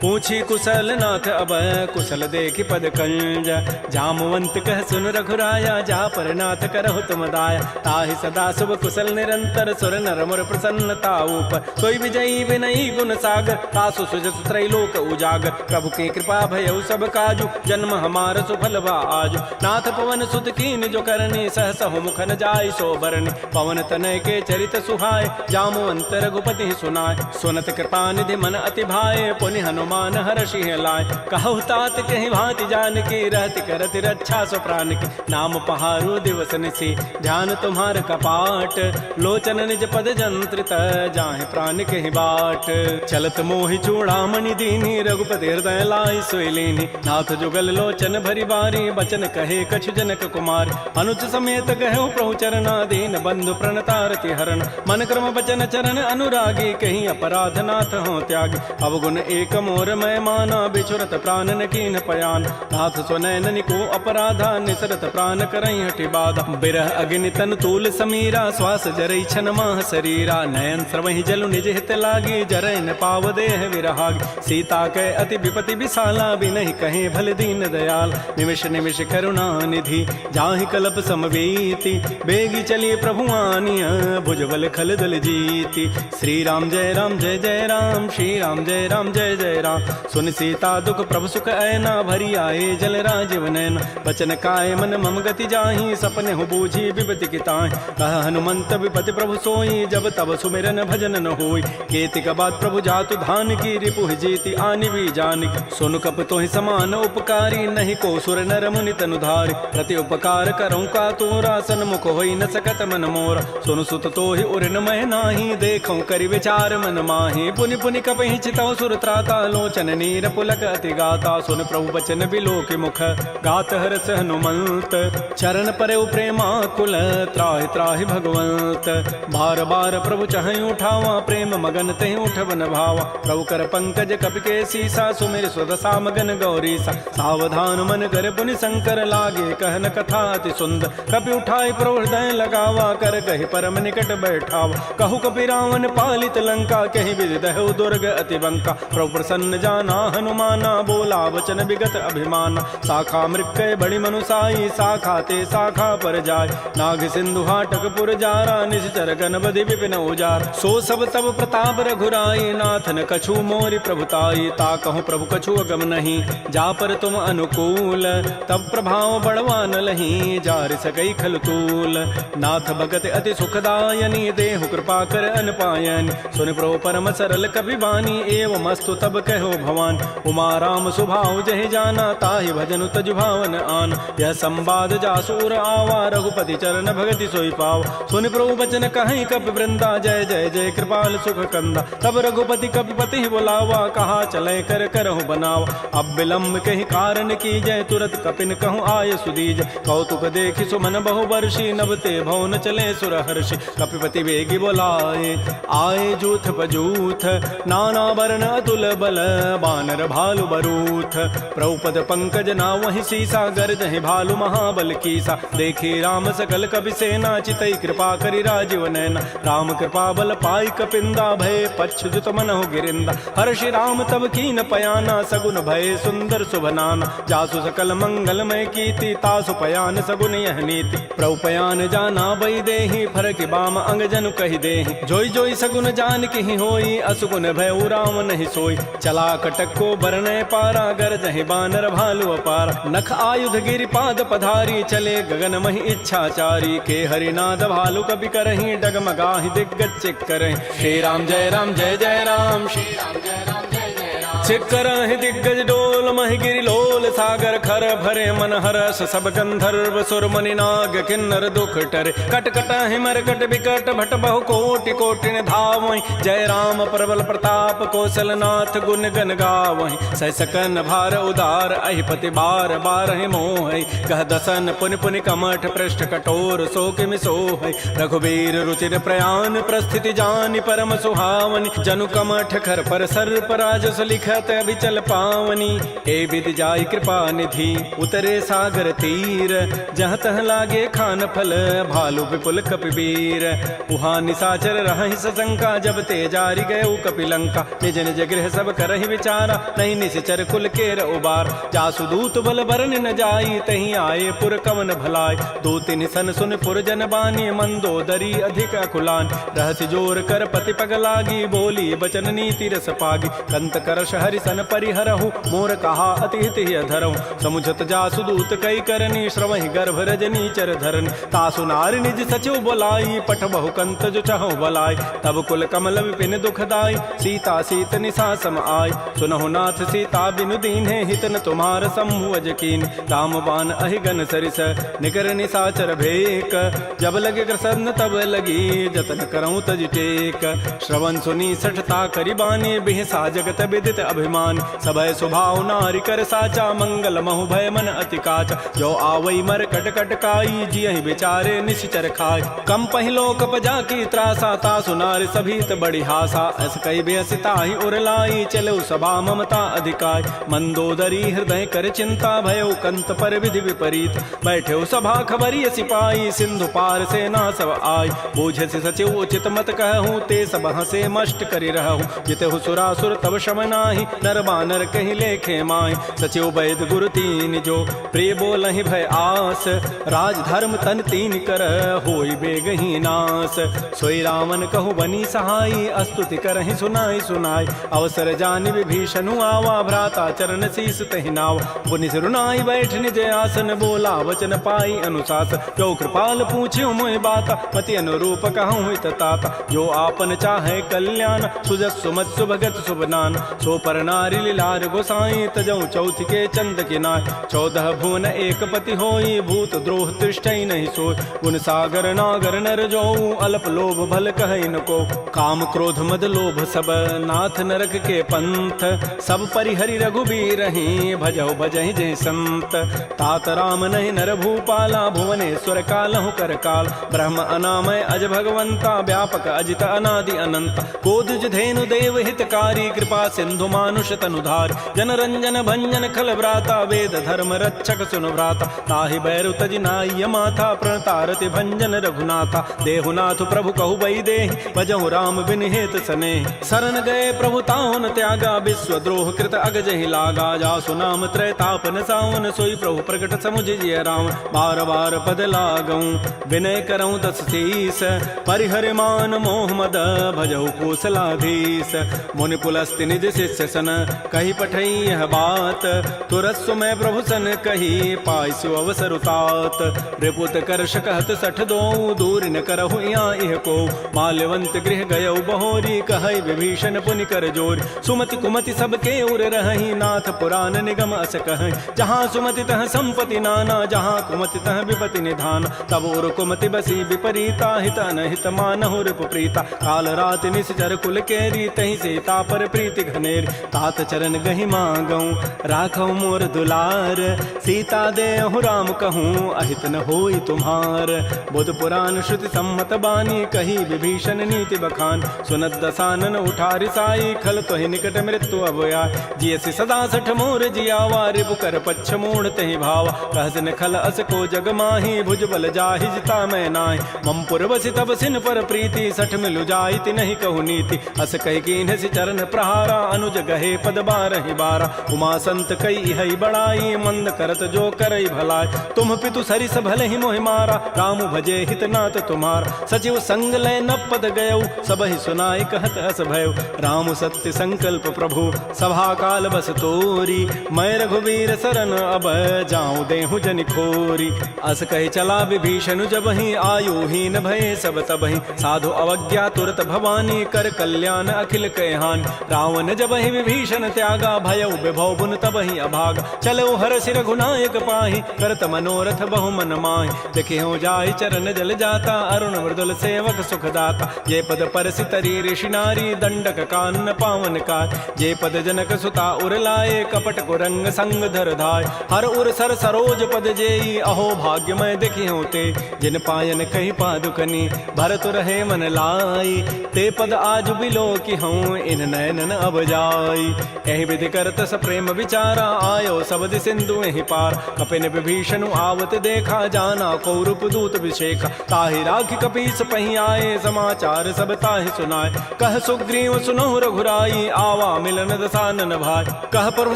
पूछी कुशल नाथ अब, कुशल देखी पद कंज। जामवंत कह सुन रघुराया, जा पर नाथ करहु तुम दाया। ताहि सदा शुभ कुशल निरंतर, सुर नर मुर प्रसन्नता ऊपर। सोई विजयी विनयी गुण सागर, तासु सुजस त्रैलोक उजागर। प्रभु की कृपा भयउ सब काजु, जन्म हमार सुफल बा आजु। नाथ पवन सुत कीन जो करनी, सहसहु मुखन जाय सो बरनी। पवन तनय के चरित सुहाय, जामवंत रघुपति सुनाय। सुनत कृपा निधि मन अति भाए, पुनि हनुमान हर्षि लाय। कहु तात कहि भांति जानकी, रहति करति रक्षा सो प्राण की। नाम पहारो दिवस निसी, ध्यान तुम्हार कपाट। लोचन निज पद जंत्रित, जाहि प्राण कहि बाट। चलत मोहि चूड़ामणि दीनी, रघुपति हृदय लाई सोई लीनी। नाथ जुगल लोचन भरी बारी, बचन कहे कछु जनक कुमार। अनुज समेत गहु प्रभु चरना, दीन बंधु प्रणतारति हरण। मन क्रम बचन चरण अनुरागी, कहीं अपराध नाथ हो त्यागी। अवगुण एक मोर मैं माना, बिछुरत प्राण न कीन पयान। नाथ सुनैन निको अपराधा, निसरत प्राण करई हटि बाधा। बिरह अग्नि तन तूल समीरा, श्वास जरई छन माह शरीरा। नयन स्रवहि जलु निज हित लागी, जरै न पाव देह विरहागी। सीता कै अति विपति विशाला, बिनहि कहे भल दीन दयाल। निमिष निमिष करुणा निधि, जाहि कलप समवेति। बेगी चलिए प्रभु आनिया, भुजबल खल दल जीति। श्री राम जय राम जय जय राम, श्री राम जय राम जय जय राम। सुन सीता दुख प्रभु सुख ऐना, भरी आए जल राजीव नैना। बचन काय मन मम गति जाहि, सपने हो बूझी विपति की ताहि। कह हनुमंत विपति प्रभु सोई, जब तब सुमिरन भजन न होई। केतिक बाद प्रभु जातु धान की, रिपुहि जीति आनि भी जानिक। सुन कप तोहि समान उपकारी, नहीं को सुर नर मुनि तनुधारि। प्रति उपकार करऊँ का तोरा, सन्मुख होई न सकत मन मोरा। सुन सुत तोहि उरन मह नाही, देखऊँ करि विचार मन माहि। पुनि पुनि कपहि चितौ सुर त्राता, लोचन नीर पुलक अति गाता। सुन प्रभु बचन बिलोक मुख, गात हरस हनुमंत। चरण परउ प्रेमाकुल, त्राहि त्राहि भगवंत। बार बार प्रभु चहई उठावा, प्रेम मगन तेहि उठवन भावा। प्रभु कर पंकज कपि के सीसा, सुमिर सुदशा मगन गौरीसा। सावधान मन कर पुनि शंकर, लागे कहन कथा अति सुंदर। कपि उठाई प्रभु हृदय लगावा, कर कहि परम निकट बैठावा। कहु कपि रावण पालित लंका, कहि विदहु दुर्ग अति बंका। प्रभु प्रसन्न जाना हनुमाना, बोला वचन विगत अभिमाना। शाखा मृक्कय बड़ी मनुसाई, शाखा ते शाखा पर जाय। नाग सिंधु हाटक पुर जारा, निश्चर गणपति विपिन उजार। सो सब तब प्रताप रघुराई, नाथन कछु मोरि प्रभुताई। ता कहूँ प्रभु कछु अगम नहीं, जा पर तुम अनुकूल। तब प्रभाव बड़वान लही, जार सकई खल तूल। नाथ भगत अति सुखदायनी, देहु कृपा कर अनपायनी। सुन प्रभु परम सरल कवि वाणी, एवं अस्तु तब कहो भवान। उमा राम सुभाव जहि जाना, ताहि भजनु तजु भावन आन। यह संवाद जासूर आवा, रघुपति चरण भगति सोई पाव। सुन प्रभु बचन कहीं कपि वृंदा, जय जय जय कृपाल सुख कंदा। तब रघुपति कपिपति बुलावा, कहा चले कर करहु बनावा। अब विलम्ब कहीं कारण की जय, तुरत कपिन कहूँ आय सुदीज। कौतुक देखि सुमन बहु वर्षी, नभते भवन चले सुर हर्षि। कपिपति वेगी बोलाए, आए जूथ पजूथ। नाना वर्ण अतुल बल, बानर भालु बरूथ। प्रभुपद पंकज नावहि सीसा, गर्जहि भालु महाबल कीसा। देखी राम सकल कपि सेना, चितई कृपा करि राजीव नैना। राम कृपा बल पाई कपिंदा, भय पच्छुत मनहु गिरिंदा। हर्षि राम तब कीन पयाना, सगुन भय सुंदर शुभनाना। जासु सकल मंगलमय कीर्ति, तासु पयान सगुन यह नीति। प्रभु पयान जाना बई देहि, फरकि बाम अंग जनु कहि देहि। जोई जोई सगुन जान की होई, असुगुन भय राम नहीं सोई। चला कटक को बरनय पारा, गरजहि बानर भालु अपार। नख आयुध गिरि पाद पधारी, चले गगन महि इच्छाचारी। के हरिनाद भालु कपि करहि, डगमगाहि दिग्गज चिक करहि। श्री राम जय जय राम, श्री राम जय राम जय जय राम। सिकर दिग्गज डोल महि गिरि लोल सागर खर भरे मन हरस सब गंधर्व सुर मुनि नाग किन्नर दुख टरे कट कट हिमर कट विकट भट बहु कोटि कोटि धावहि जय राम प्रबल प्रताप कौशलनाथ गुण गन गावहि सह सकन भार उदार अहिपति बार बार मोह कह दसन पुनि पुनि कमठ पृष्ठ कठोर शोक मिसोह रघुबीर रुचिर प्रयाण प्रस्थिति जानि परम सुहावनि जनु कमठ खर पर सर्प राजस लिखत अभिचल पावनी ए विधि जाय कृपा निधि उतरे सागर तीर जहाँ तह लागे खान फल भालु विपुल कपिवीर उहाँ निशाचर रहि सशंका जब ते जारी गए कपिलंका निज निज गृह सब करहि विचारा नहीं निश्चर कुल केर उबार जासु दूत बल बरन न जाई तहीं आए पुर कवन भलाय दो तिन सन सुन पुर जन बानी मंदोदरी अधिक अकुलान रहस्य जोर कर पति पग लागी बोली बचन नीति रस पागी कंत करश हरि सन परिहरहु मोर कहा अति हित धरहु समुझत जासु दूत कई करनी श्रवहि गर्भ रजनी चर धरनी तासु नारी निज सचिव बोलाई पठ बहु कंत जो चाहो बलाई तब कुल कमल विपिन दुखदाई सीता सीत निशा सम आय सुनहु नाथ सीता बिनु दीन्हे हित न तुम्हार समूह अजकीन राम बान अहिगन सरिस निकर निशाचर भेक जब लगे कृष्ण तब लगी जतन करऊं तज टेक श्रवण सुनी सठता करिबानी बिहसा जगत विदित अभिमान सबय स्वभाव नारी कर साचा मंगल महु भय मन अति काचा जो आवई मर कट कट काई जियहि बेचारे निश्चर खाय कम पहिलो कप जाकी त्रासा तासु नारी सभीत बड़ी हासा अस कई बेसिता ही उरलाई चलो सभा ममता अधिकाय मंदोदरी हृदय कर चिंता भयो कंत पर विधि विपरीत बैठे सभा खबरी सिपाही सिंधु पार से ना सब आय बूझ से सचिव उचित मत कहूँ ते सब हसे मष्ट करि रहूँ जितहु सुरासुर तब शम नाही नर बानर कहीं लेखे माय सचिव वैद गुरु तीन जो प्रिय बोलहि भय आस राज धर्म तन तीन कर होई बेगही नास सोई रावण कहु बनी सहाई अस्तुति करहि सुनाई सुनाई अवसर जानि विभीषणु आवा भ्राता चरण शीस तहि नाव पुनि सिरुनाई बैठ निज आसन बोला वचन पाई अनुशासन जो कृपाल पूछ्यो मोहि बाता पति अनुरूप कहूँ हित ताता जो आपन चाहे कल्याण सुजस सुमत सुभगत सुबनान सो पर नारी लीलार गोसाई तजऊ चौथ के चंद के नाय 14 भुवन एक पति होई भूत द्रोह तृष्टि नहीं सोय गुण सागर नागर नर जो अल्प लोभ भल कहै न को काम क्रोध मद लोभ सब नाथ नरक के पंथ सब परिहरि रघुबीर ही भजौ भजहि जय संत तात राम नहीं नर भूपाला भुवनेश्वर कालहु कर काल ब्रह्म अनामय अज भगवंता व्यापक अजित अनादि अनंत कोदुज धेनु देव हितकारी कृपा सिंधु मानुष तनुधार जन रंजन भंजन खल व्राता वेद धर्म रक्षक सुन व्राता ताहि बैरु तजि नाय माथा प्रणतारति भंजन रघुनाथा देहुनाथ प्रभु कहु बई दे भजहु राम बिन हेत सने शरण गए प्रभु ताहुन त्यागा विश्व द्रोह कृत अगजहि लागा जासु नाम त्रैतापन सावन सोई प्रभु प्रकट समुझ जिय राम बार बार पद लागऊं विनय करऊं दस शीस परिहर मान मोह मद भजहु कौशलाधीश मुनि पुलस्ति निज शिष्य सन कही पठई यह बात तुरस्व में प्रभु सन कही पाइसु अवसर उतात रिपुत करश कहत सठ दो दूर न करहु इह को माल्यवंत गृह गयौ बहोरी कहई विभीषण पुनि कर जोर सुमति कुमति सबके उर रही नाथ पुराण निगम अस कहई जहाँ सुमति तह संपत्ति नाना जहाँ कुमति तह विपति निधान तब उर कुमति बसी विपरीता हित अनहित मानहु रिपु प्रीता काल रात निश्चर कुल केरी तही सीता पर प्रीति घनेर तात चरण गहि मांगऊं राखौ मोर दुलार सीता देहु राम कहूँ अहित न होई तुम्हार बुध पुराण श्रुति सम्मत बानी कही विभीषण नीति बखान सुनत दसानन उठारि साई खल तोहि निकट मृत्यु अभया जियसि सदा सठ मोर जियावा रिपु कर पच्छ मूढ़ तहि भावा कहसन खल अस को जग माही भुज बल जाहि जिता मैं नाहि मम पुर बसि तब सिन पर प्रीति सठ मिलु जाइति नहीं कहु नीति अस कहि कीन्ह सि चरण प्रहारा अनुज गहे पद बारहि बारा उमा संत कई हई बड़ाई मंद करत जो करई भलाई तुम पितु सरिस भले ही मोहि मारा राम भजे हितनाथ तुम्हार सचिव संग लय न पद गयौ सबहि सुनाई कहत अस भयउ राम सत्य संकल्प प्रभु सभा काल बस तोरी मैं रघुवीर शरण अब जाऊं देहु जनि खोरी अस कहि चला विभीषण जबहि आयु हीन भय सब तबहि साधु अवज्ञा तुरत भवानी कर कल्याण अखिल कहहान रावण जबहि विभीषण त्यागा, भयउ विभव बुन तबहि अभागा। चलो हरषि रघुनायक पाहि, करत मनोरथ बहु मन माहि। देखियो जाहि चरण जल जाता, अरुण मृदुल सेवक सुखदाता। जे पद परसि तरी ऋषि नारी, दंडक कानन पावन काय। जे पद जनक सुता उर लाए, कपट कुरंग संग धर धाय। हर उर सर सरोज पद जेई, अहो भाग्यमय देखियो ते। जिन पायन कही पादुकनी, भरत रहे मन लाई। ते पद आज बिलो की हूँ, इन नयनन अब जाई। एहि विधि करत स प्रेम विचारा, आयो सबद सिंधु एहि पार। कपिन विभीषण आवत देखा, जाना कौरव दूत विशेखा। ताहि राखि कपीस पहि आए, समाचार सब ताहि सुनाए। कह सुग्रीव सुनहु रघुराई, आवा मिलन दसानन भाई। कह प्रभु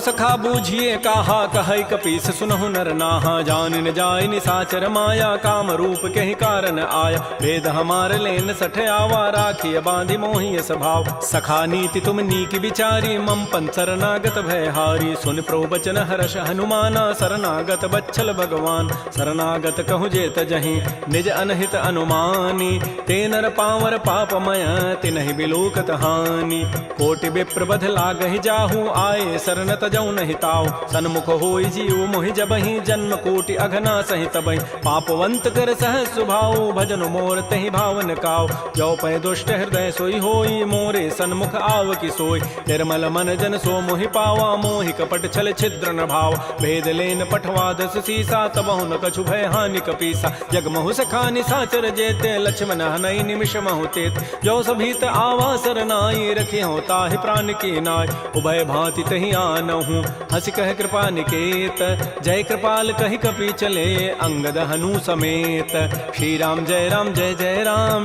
सखा बूझिए काहा, कहै कपीस सुनहु नर नाहा। जान न जाय निसाचर माया, काम रूप कहि कारण आया। भेद हमार लेन सठ आवा, राखिय बांधि मोहि स्वभाव। सखा नीति तुम नीक विचारी, मम पन शरणागत भयहारी। सुन प्रभु बचन हर्ष हनुमाना, शरणागत बच्छल भगवान। शरणागत कहु जेत जहीं, निज अनहित अनुमानी। ते नर पावर पापमय, तिनहि बिलोकत हानि। कोटि विप्र बध लागहि जाहु, आए शरण तजौ नहि ताऊ। सन्मुख होई जीव मोहि जबहि, जन्म कोटि अघना सहि तबहि। पापवंत कर सहज सुभाऊ, भजन मोर तहि भावन काऊ। जो पै दुष्ट हृदय सोई होई, मोरे सन्मुख आव की सोई। निर्मल मन जन सो मोहि पावा, मोहि कपट छल छिद्र न भाव। भेद लेन पठवा दस सीसा, तबहु न कछु भय हानि कपीसा। जग महु सखा निसाचर जेते, लक्ष्मण हनई निमिष महु तेत। जो सभीत आवा सरनाई, रखी हो ताहि प्राण की नाय। उभय भांति तहि आनहु, हंस कह कृपा निकेत। जय कृपाल कहि कपि चले, अंगद हनु समेत। श्री राम जय राम,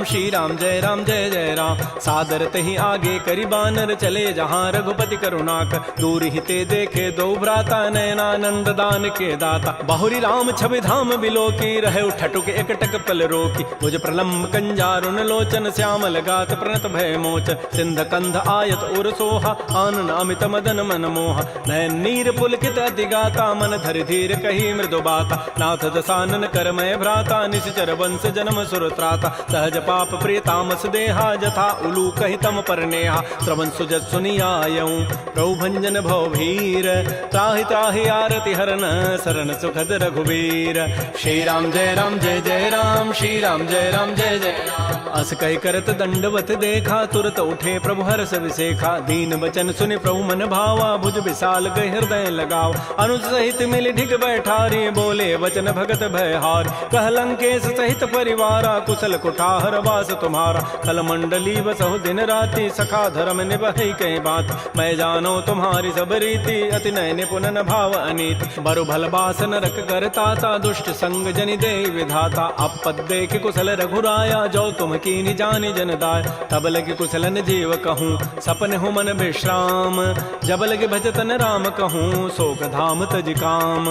श्री राम जय जय राम। सादर तहि आगे करि बानर चले, जहाँ रघुपति करुणाकर। दूर हिते देखे दो भ्राता, नयनानंद दान के दाता। बहुरी राम छवि धाम बिलो की, रहे ठटुक एकटक पल रोकी। भुज प्रलम्ब कंजारुन लोचन, श्यामल गात प्रणत भय मोचन। सिंध कंध आयत उर सोहा, आनन अमित मदन मन मोहा। नयन नीर पुलकित अति गाता, मन धरि धीर कही मृदु बाता। नाथ दसानन करमय भ्राता, निश्चर वंश जन्म सुर त्राता। सहज पाप प्रिय तामस देहा, जथा उलू कहि तम पर नेहा। श्रवण सुजत सुनियायऊं, प्रभु भंजन भव भीर। त्राहि त्राहि आरति हरन, शरण सुखद रघुवीर। श्री राम जय राम, श्री राम जय जय राम। अस कहि करत दंडवत देखा, तुरत उठे प्रभु हर्ष विसेखा। दीन बचन सुनि प्रभु मन भावा, भुज विशाल गहि हृदय लगाव। अनुज सहित मिल ढिग बैठारी, बोले वचन भगत भयहार। कह लंकेश सहित परिवारा, कुशल कुठार वास तुम्हारा। कल मंडली बसहु दिन राति, सखा धर्म निभहि कहीं बात। मैं जानो तुम्हारी सब रीति, अति नय निपुण न भाव अनीति। बरु भल बास नरक करताता, दुष्ट संग जनि दे विधाता। अपद देख कुशल रघुराया, जो तुम कीनि जानि जन दाय। तब लगे कुशलन जीव कहूँ, सपन हो मन विश्राम। जब लगे भजतन राम कहूँ, शोक धाम तज काम।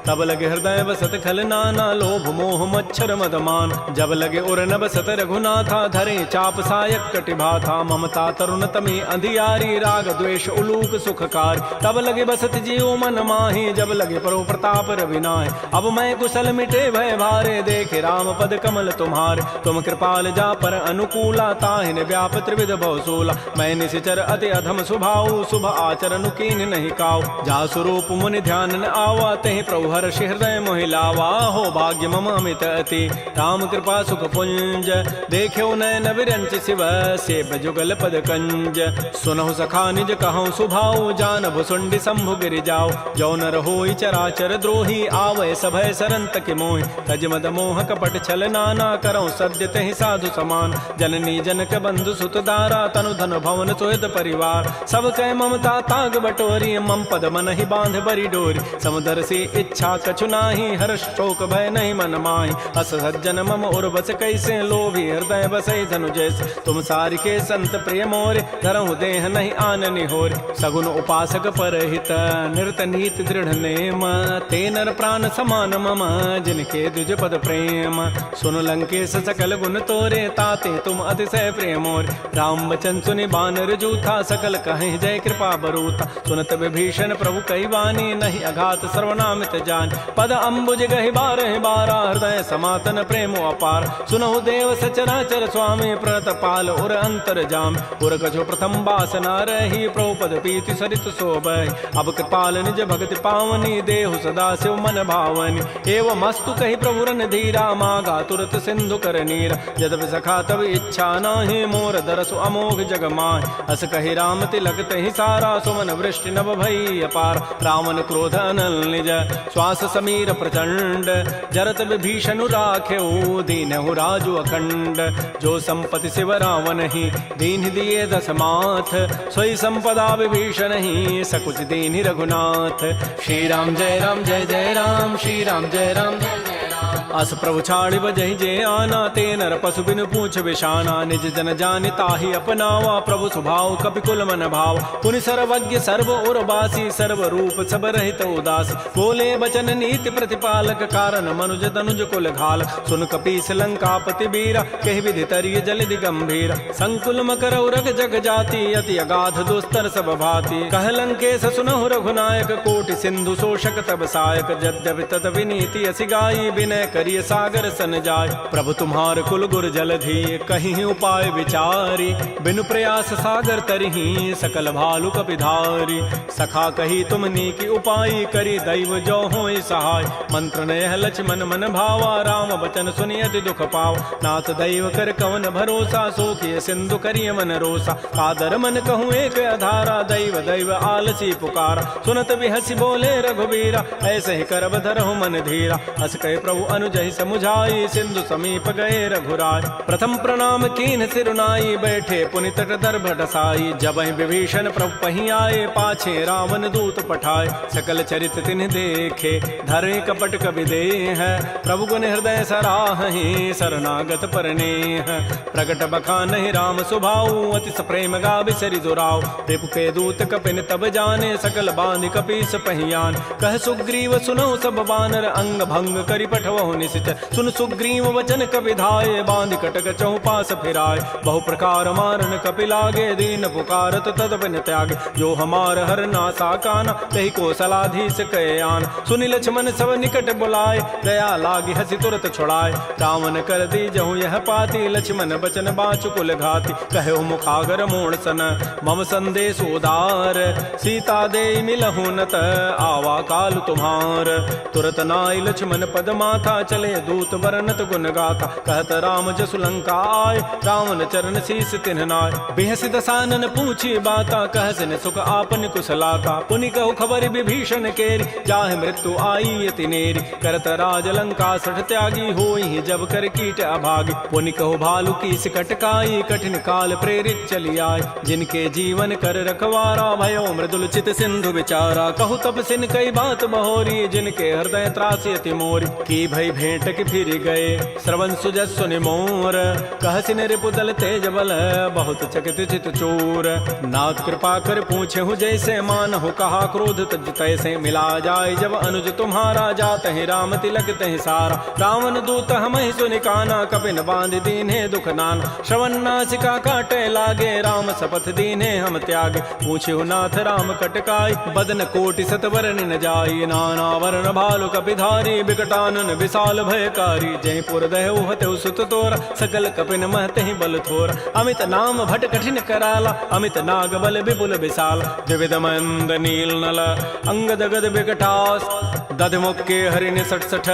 तब लगे हृदय बसत खल नाना, लोभ मोह मच्छर मदमान। जब लगे उर न बसत रघुनाथा, धरे चाप सायक कटिभाथा। ममता तरुण तमी अंधियारी, राग द्वेष उलूक सुखकारी। तब लगे बसत जीव मन माही, जब लगे परो प्रताप रविनाय। अब मैं कुशल मिटे भय भारे, देखे राम पद कमल तुम्हारे। तुम कृपाल जा पर अनुकूला, ताहिन व्याप त्रिविध भव सोला। मैं निशिचर अति अधम स्वभाव, शुभ आचरण कीन नहीं काऊ। जा स्वरूप मुनि ध्यान न आवा, तहि प्रभु हर्ष हृदय मोहि लावा। हो भाग्य मम अमित अति, राम कृपा सुख पुंज। देख्यो नयन विरंच शिव, सेव जुगल पद कंज। सुनहु सखा निज कहूँ सुभाऊ, जान भुसुंडी शंभु गिरि जाओ। जो नर होई चराचर द्रोही, आवै सभय सरन तकि मोहि। तज मद मोह कपट छल नाना, करऊँ सद्य तहि साधु समान। जननी जनक बंधु सुत दारा, तनु धन भवन सुहृद परिवार। सब कह ममता ताग बटोरी, मम पद मन ही बांध बरी डोरी। समुदर से इच्छा कछु नाही, हर्ष शोक भय नहीं मन माही। अस सज्जन मम उर बस कैसे, लोभी हृदय बसै धनु जैसे। तुम सारि के संत प्रिय मोरे, धरहु देह नहीं आननि होरे। सगुन उपासक परहित, निरत नीति दृढ़ नेम। ते नर प्राण समान मम, जिनके द्विज पद प्रेम। सुन लंकेश सकल गुण तोरे, ताते तुम अतिशय प्रिय मोरे। राम वचन सुनि बानर जूथा, सकल कहीं जय कृपा बरूथा। सुनत विभीषण प्रभु कई वाणी, नहीं अघात सर्वनामित जान। पद अम्बुज गहि बारहि बारा, हृदय समातन प्रेम अपार। सुनहु देव सचराचर स्वामी, प्रणत पाल उर अंतर जाम। उर कछु प्रथम बासना रही, प्रभु पद पीति सरित शोभै। अब कृपाल निज भगति पावनी देहु सदा शिव मन भावनी। एवं मस्तु कही प्रभु रन धीरा मागा तुरत सिंधु कर नीर। यद्यपि सखा तब इच्छा नाही मोर दरसु अमोघ जग माहि। अस कही राम तिलक तहि सारा सुमन वृष्टि नभ भई अपार। रावण क्रोध अनल निज श्वास समीर प्रचंड। जरत विभीषण राखेऊ दीनहु राजु अखंड। जो संपत्ति शिव रावण ही दीन दिए दस माथ। सोई संपदा विभीषण ही सकुच दीन रघुनाथ। श्री राम जय राम जय जय राम। श्री राम जय राम जय जय राम। अस प्रभु छाड़ि बजहि जे आना। ते नर पशु बिनु पूछ बिशाना। निज जन जानि ताहि अपनावा। प्रभु स्वभाव कपि कुल मन भाव। पुनि सर्वज्ञ सर्व उर्वासी। सर्व रूप सब रहित उदासी। बोले बचन नीति प्रतिपालक। कारण मनुज तनुज कुल घाल। सुन कपीस लंकापति बीरा। कहि विधि तरिय जलधि गंभीर। संकुल मकर उरग जग जाति। अति अगाध दुस्तर सब भाति। कह लंकेश सुनहु रघुनायक। कोटि सिंधु शोषक तब सायक। यद्यपि तद विनीति असि गाई। विनय करिय सागर सन जाय। प्रभु तुम्हार कुल गुर जलधि। कहीं उपाय विचारी। बिनु प्रयास सागर तरही। सकल भालु कपिधारी। सखा कही तुम नीकी उपाय। करी दैव जो होय सहाय। मंत्र नयह लक्ष्मण मन भावा। राम बचन सुनियति दुख पाव। नाथ दैव कर कवन भरोसा। सोखिय सिंधु करिय मन रोसा। कादर मन कहूँ एक अधारा। दैव दैव आलसी पुकारा। सुनत बिहसी बोले रघुबीरा। ऐसे ही करब धरहु मन धीरा। हस कहे प्रभु अनुजहि समुझाई। सिंधु समीप गए रघुराय। प्रथम प्रणाम कीन सिरुनाई। बैठे पुनि तट दर्भ डसाई। जबहि विभीषण प्रभु पही आए। पाछे रावण दूत पठाए। सकल चरित तिन्ह देखे। धरे कपट कवि देह। प्रभु गुण हृदय सराहि। शरणागत परनेह। प्रगट बखानहि राम सुभाऊ। अति प्रेम गावि सरि दुराऊ। रिपु के दूत कपिन तब जाने। सकल बांधि कपीस पहियान। कह सुग्रीव सुनौ सब बानर। अंग भंग करि पठवहु निश्चर। सुन सुग्रीव वचन कपि धाये। बांधि कटक चहु पास फिराय। बहु प्रकार मारन कपि लागे। दीन पुकारत तद बिन त्यागे। जो हमार हर नासा काना। तहि को सलाधीस कहे आन। सुनि लक्ष्मण सब निकट बुलाए। दया लागी हसी तुरत छुड़ाए। रावण कर दी जहु यह पाती। लक्ष्मण बचन बाचु कुल घाती। कहो मुखागर मोण सन मम संदेश उदार। सीता दे मिलहु नत आवा काल तुम्हार। तुरत नाई लक्ष्मण पद माथा। चले दूत बरनत गुण गाथा। कहत राम जसु लंका आय। रावण चरण शीस तिन्ह नाय। बेहसी दसानन पूछी बाता। कहसिन सुख आपन कुशलाता। पुनि कहु खबर विभीषण केरी। जाहि मृत्यु आई अति नेरी। करत राज लंका सठ त्यागी। होई जब कर कीट अभागी। पुनि कहु भालु की सिकट काई। कठिन काल प्रेरित चली आय। जिनके जीवन कर रखवारा। भयो मृदुल चित सिंधु विचारा। कहु तब सिन कई बात बहोरी। जिनके हृदय त्रासी अति मोरी। की भई भेंट की फिर गए। श्रवण सुजस सुनि मोर। कहसिन रिपुदल तेज बल। बहुत चकित चित चोर। नाथ कृपा कर पूछे हूँ जैसे। मानहु कहा क्रोध तज तैसे। मिला जाय जब अनुज तुम्हारा। जात है राम तिलक तहि सारा। रावण दूत हमहि सुनि काना। कपिन बांध दीन्हे दुख नाना। श्रवण नासिका काटे लागे। राम शपथ दीन्हे हम त्यागे। पूछे नाथ राम कटकाई। बदन कोटि सत वरन न जाई। नाना वरण भालु कपिधारी। विकटानन विशाल भयकारी। जयपुर दहु हतु सुत तोरा। सकल कपिन महते बल थोरा। अमित नाम भट कठिन कराला। अमित नाग बल विपुल विशाल। द्विविध मंद नील नल अंगद गद विकटास। दध मुक्के हरिण सठ सठ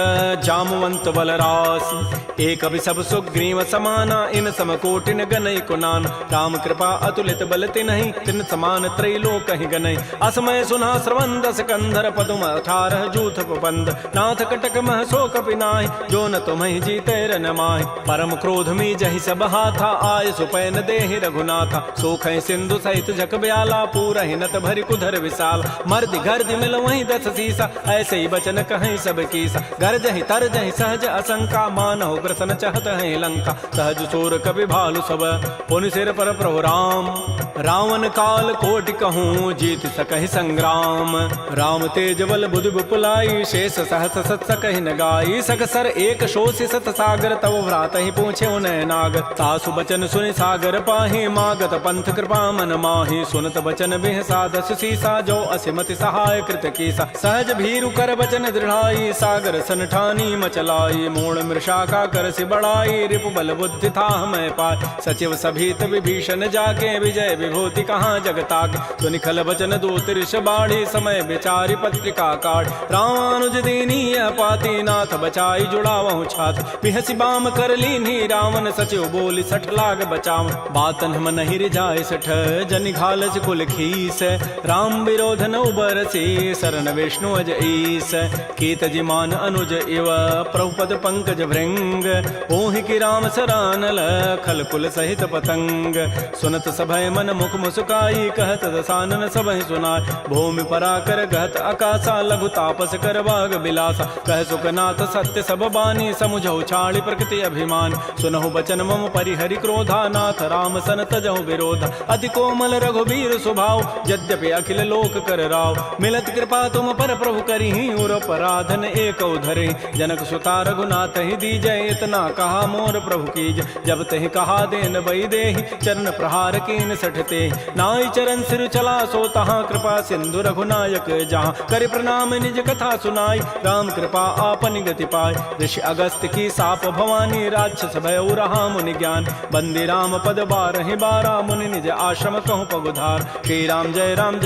जामवंत बलरास। एक अभि सब सुग्रीव समाना। इन सम कोटिन गनई कुनान। राम कृपा अतुलित बल तिन्हि। तिन समान त्रैलोक ही गनई। असमय सुना श्रवण दस कंधर। पदुम 18 जूथ बंद। नाथ कटक मह सो कपि नाहि। जो न तुम्हि जीते रन माहि। परम क्रोध मी जहि सब हाथा। आय सुपैन देहि रघुनाथा। सोखै सिंधु सहित जग ब्याला। पूरहि नत भरि कुधर विशाल। मर्दि गर्दि मिल वहीं 10 सीसा। ऐसे ही बचन कहीं सब कीसा। गरजहि तरजहि सहज असंका। मानहु ग्रसन चहत है लंका। सहज सूर कपि भालु सब। पुनि सिर पर प्रभु राम। रावण काल कोटि कहूँ। जीत सकहि संग्राम। राम तेज बल बुधि विपुलाई। शेष सहस सत सकहि न गाई। सकसर एक शोषि सत सागर। तव भ्रात ही पूछे उनय नाग। तासु बचन सुनि सागर पाहि। मागत पंथ कृपा मन माहि। सुनत बचन बिह साधस सीसा। जो असिमति सहाय कृत कीसा। सहज भीरु कर बचन दृढ़ाई सागर सन ठानी मचलाई मूण मृषा का कर से बढ़ाई रिपु बल बुद्धि था मैं पाय सचिव सभीत विभीषण जाके विजय विभूति कहाँ जगताक सुनिखल बचन दो तिरष बाढ़ी समय विचारी पत्रिका काट रामानुज दीनी पाती नाथ बचाई जुड़ावहु छात बिहसी बाम कर लीनी रावण सचिव बोली 60 लाख बचाव बातन हम नहीं रिजाए 60 जनि घालस कुल खीस राम विरोध न उबरसी शरण विष्णु अज ईस कीत जिमान अनुज इव प्रभुपद पंकज भृंग ओहि की राम सरानल खल कुल सहित पतंग सुनत सभय मन मुख मुस्काई कहत दसानन सबहि सुनाय भूमि पराकर गहत आकाशा लघु तापस कर बाग बिलासा कह सुखनाथ सत्य सब बानी समुझौ छाड़ी प्रकृति अभिमान सुनहु बचन मम परिहरि क्रोधा नाथ राम सन तजहु विरोध अति कोमल रघुबीर स्वभाव यद्यपि अखिल लोक कर राव मिलत कृपा तुम पर प्रभु करिहि उर पराधन एक धरे जनक सुता रघुनाथ ही दीजय इतना कहा मोर प्रभु कीज जब तहि कहा देन बई देहि चरण प्रहार कीन सठते नाई चरण सिर चला सो तहाँ कृपा सिंधु रघुनायक जहाँ कर प्रणाम निज कथा सुनाई राम कृपा आपन गति पाय ऋषि अगस्त की साप भवानी राक्षस भय रहा मुनि ज्ञान बंदी राम पद 12 मुनि निज आश्रम कहूँ पगुधार श्री राम जय राम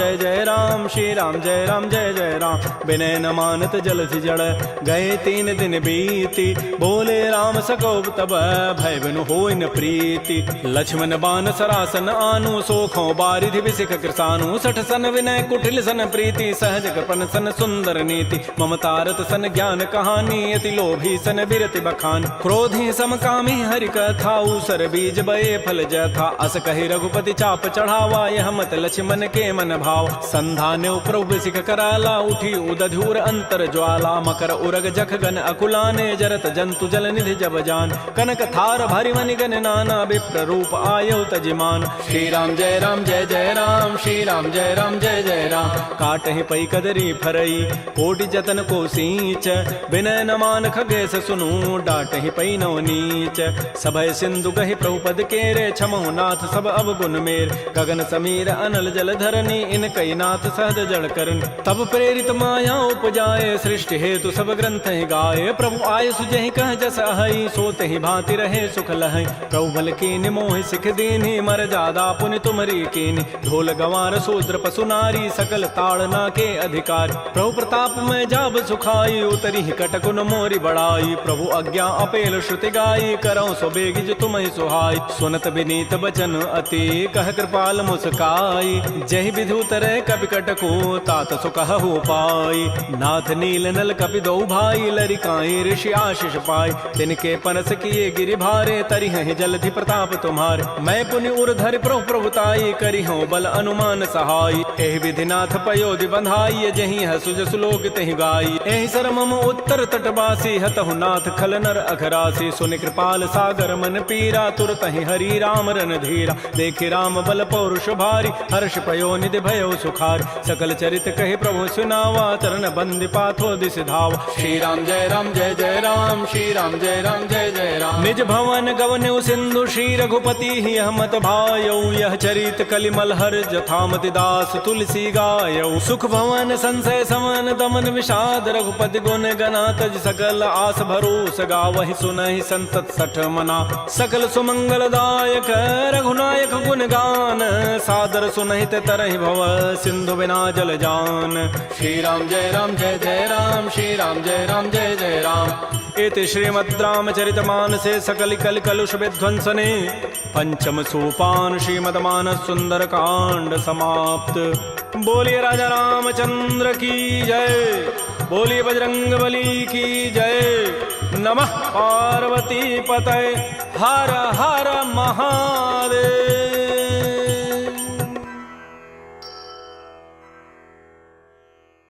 श्री राम जय जय राम विनय न मानत जलधि जड़ गए 3 दिन बीती बोले राम सकोब तब भय बिनु होय न प्रीति लक्ष्मण बान सरासन आनु सोखों बारिधि विसिख कृसानु 60 सन विनय कुटिल सन प्रीति सहज कृपन सन सुंदर नीति ममतारत सन ज्ञान कहानी अति लोभी सन बिरति बखान क्रोधी समकामी हरि कथा उसर बीज बये फल जथा अस कहि रघुपति चाप चढ़ावा यह मत लक्ष्मण के मन भाव संधान प्रभु सिख कराला उठी उदधूर अंतर ज्वाला मकर उरग जख गन अकुलाने जरत जंतु जल निधि जब जान कनक थार भरि मनि गन नाना विप्र रूप आयो तजिमान श्री राम जय राम श्री राम जय जय राम काटहि पई कदरी फरई कोटि जतन को सींच विनय न मान खगेश सुनु डाटहि पई नव नीच सभय सिंधु गहि प्रभुपद केरे छमो नाथ सब अवगुण मेर गगन समीर अनल जल धरनी इन कई नाथ सहज जड़ करन तब प्रेरित माया उपजाए सृष्टि हेतु सब ग्रंथ गाये प्रभु आय सुजहि कह जस अहै सोते ही भांति रहे सुख लहै प्रभु बल कीन मोहि सिख दीन्हि मर जादा पुनि तुमरी कीन ढोल गंवार शूद्र पशु नारी सकल ताड़ना के अधिकार प्रभु प्रताप में जाब सुखाई उतरी कटकुन मोरी बड़ाई प्रभु आज्ञा अपेल श्रुति गाई करौ सो बेगिज तुम्हि सुहाई सुनत विनीत बचन अति कह कृपाल मुस्काई जहि विधु तरह कपि कटको तात सुकहु पाई नाथ नील नल कपि दो भाई लरिकाई ऋषि आशीष पाई तिनके परस किए गिरि भारे तरिहि जलधि प्रताप तुम्हारे मैं पुनि उर्धरि प्रभुताई करिहु बल अनुमान सहाय एहि विधिनाथ पयोधि बंधाई जहि हसुज सुलोक तहि गाई एहि सर मम उत्तर तटवासी हतहु नाथ खल नर अघरासी सुनि कृपाल सागर मन पीरा तुरत ही हरि राम रन धीरा देखि राम बल पौरुष भारी हर्ष पयो निधि भयो सुखार सकल चरित कहि प्रभु सुनावा तरन बंदि पाथो दिस धाव श्री राम जय राम श्री राम जय जय राम निज भवन गवन्यु सिंधु श्री रघुपति ही हमत भायौ यह चरित कलिमल हर जथामति दास तुलसी गायौ सुख भवन संशय समन दमन विषाद रघुपति गुण गना तज सकल आस भरोस गावहि सुनहि संतत 60 मना सकल सुमंगल दायक रघुनायक गुण गान सादर सुनहित तरहि भव सिंधु बिना जल जान श्री राम जय राम श्री राम जय जय राम इति श्रीमद् रामचरितमानसे सकल कल कलुष विध्वंसने पंचम सोपान श्रीमद्मानस सुंदर कांड समाप्त। बोलिए राजा रामचंद्र की जय, बोलिए बजरंग बली की जय। नमः पार्वती पतये, हर हर महा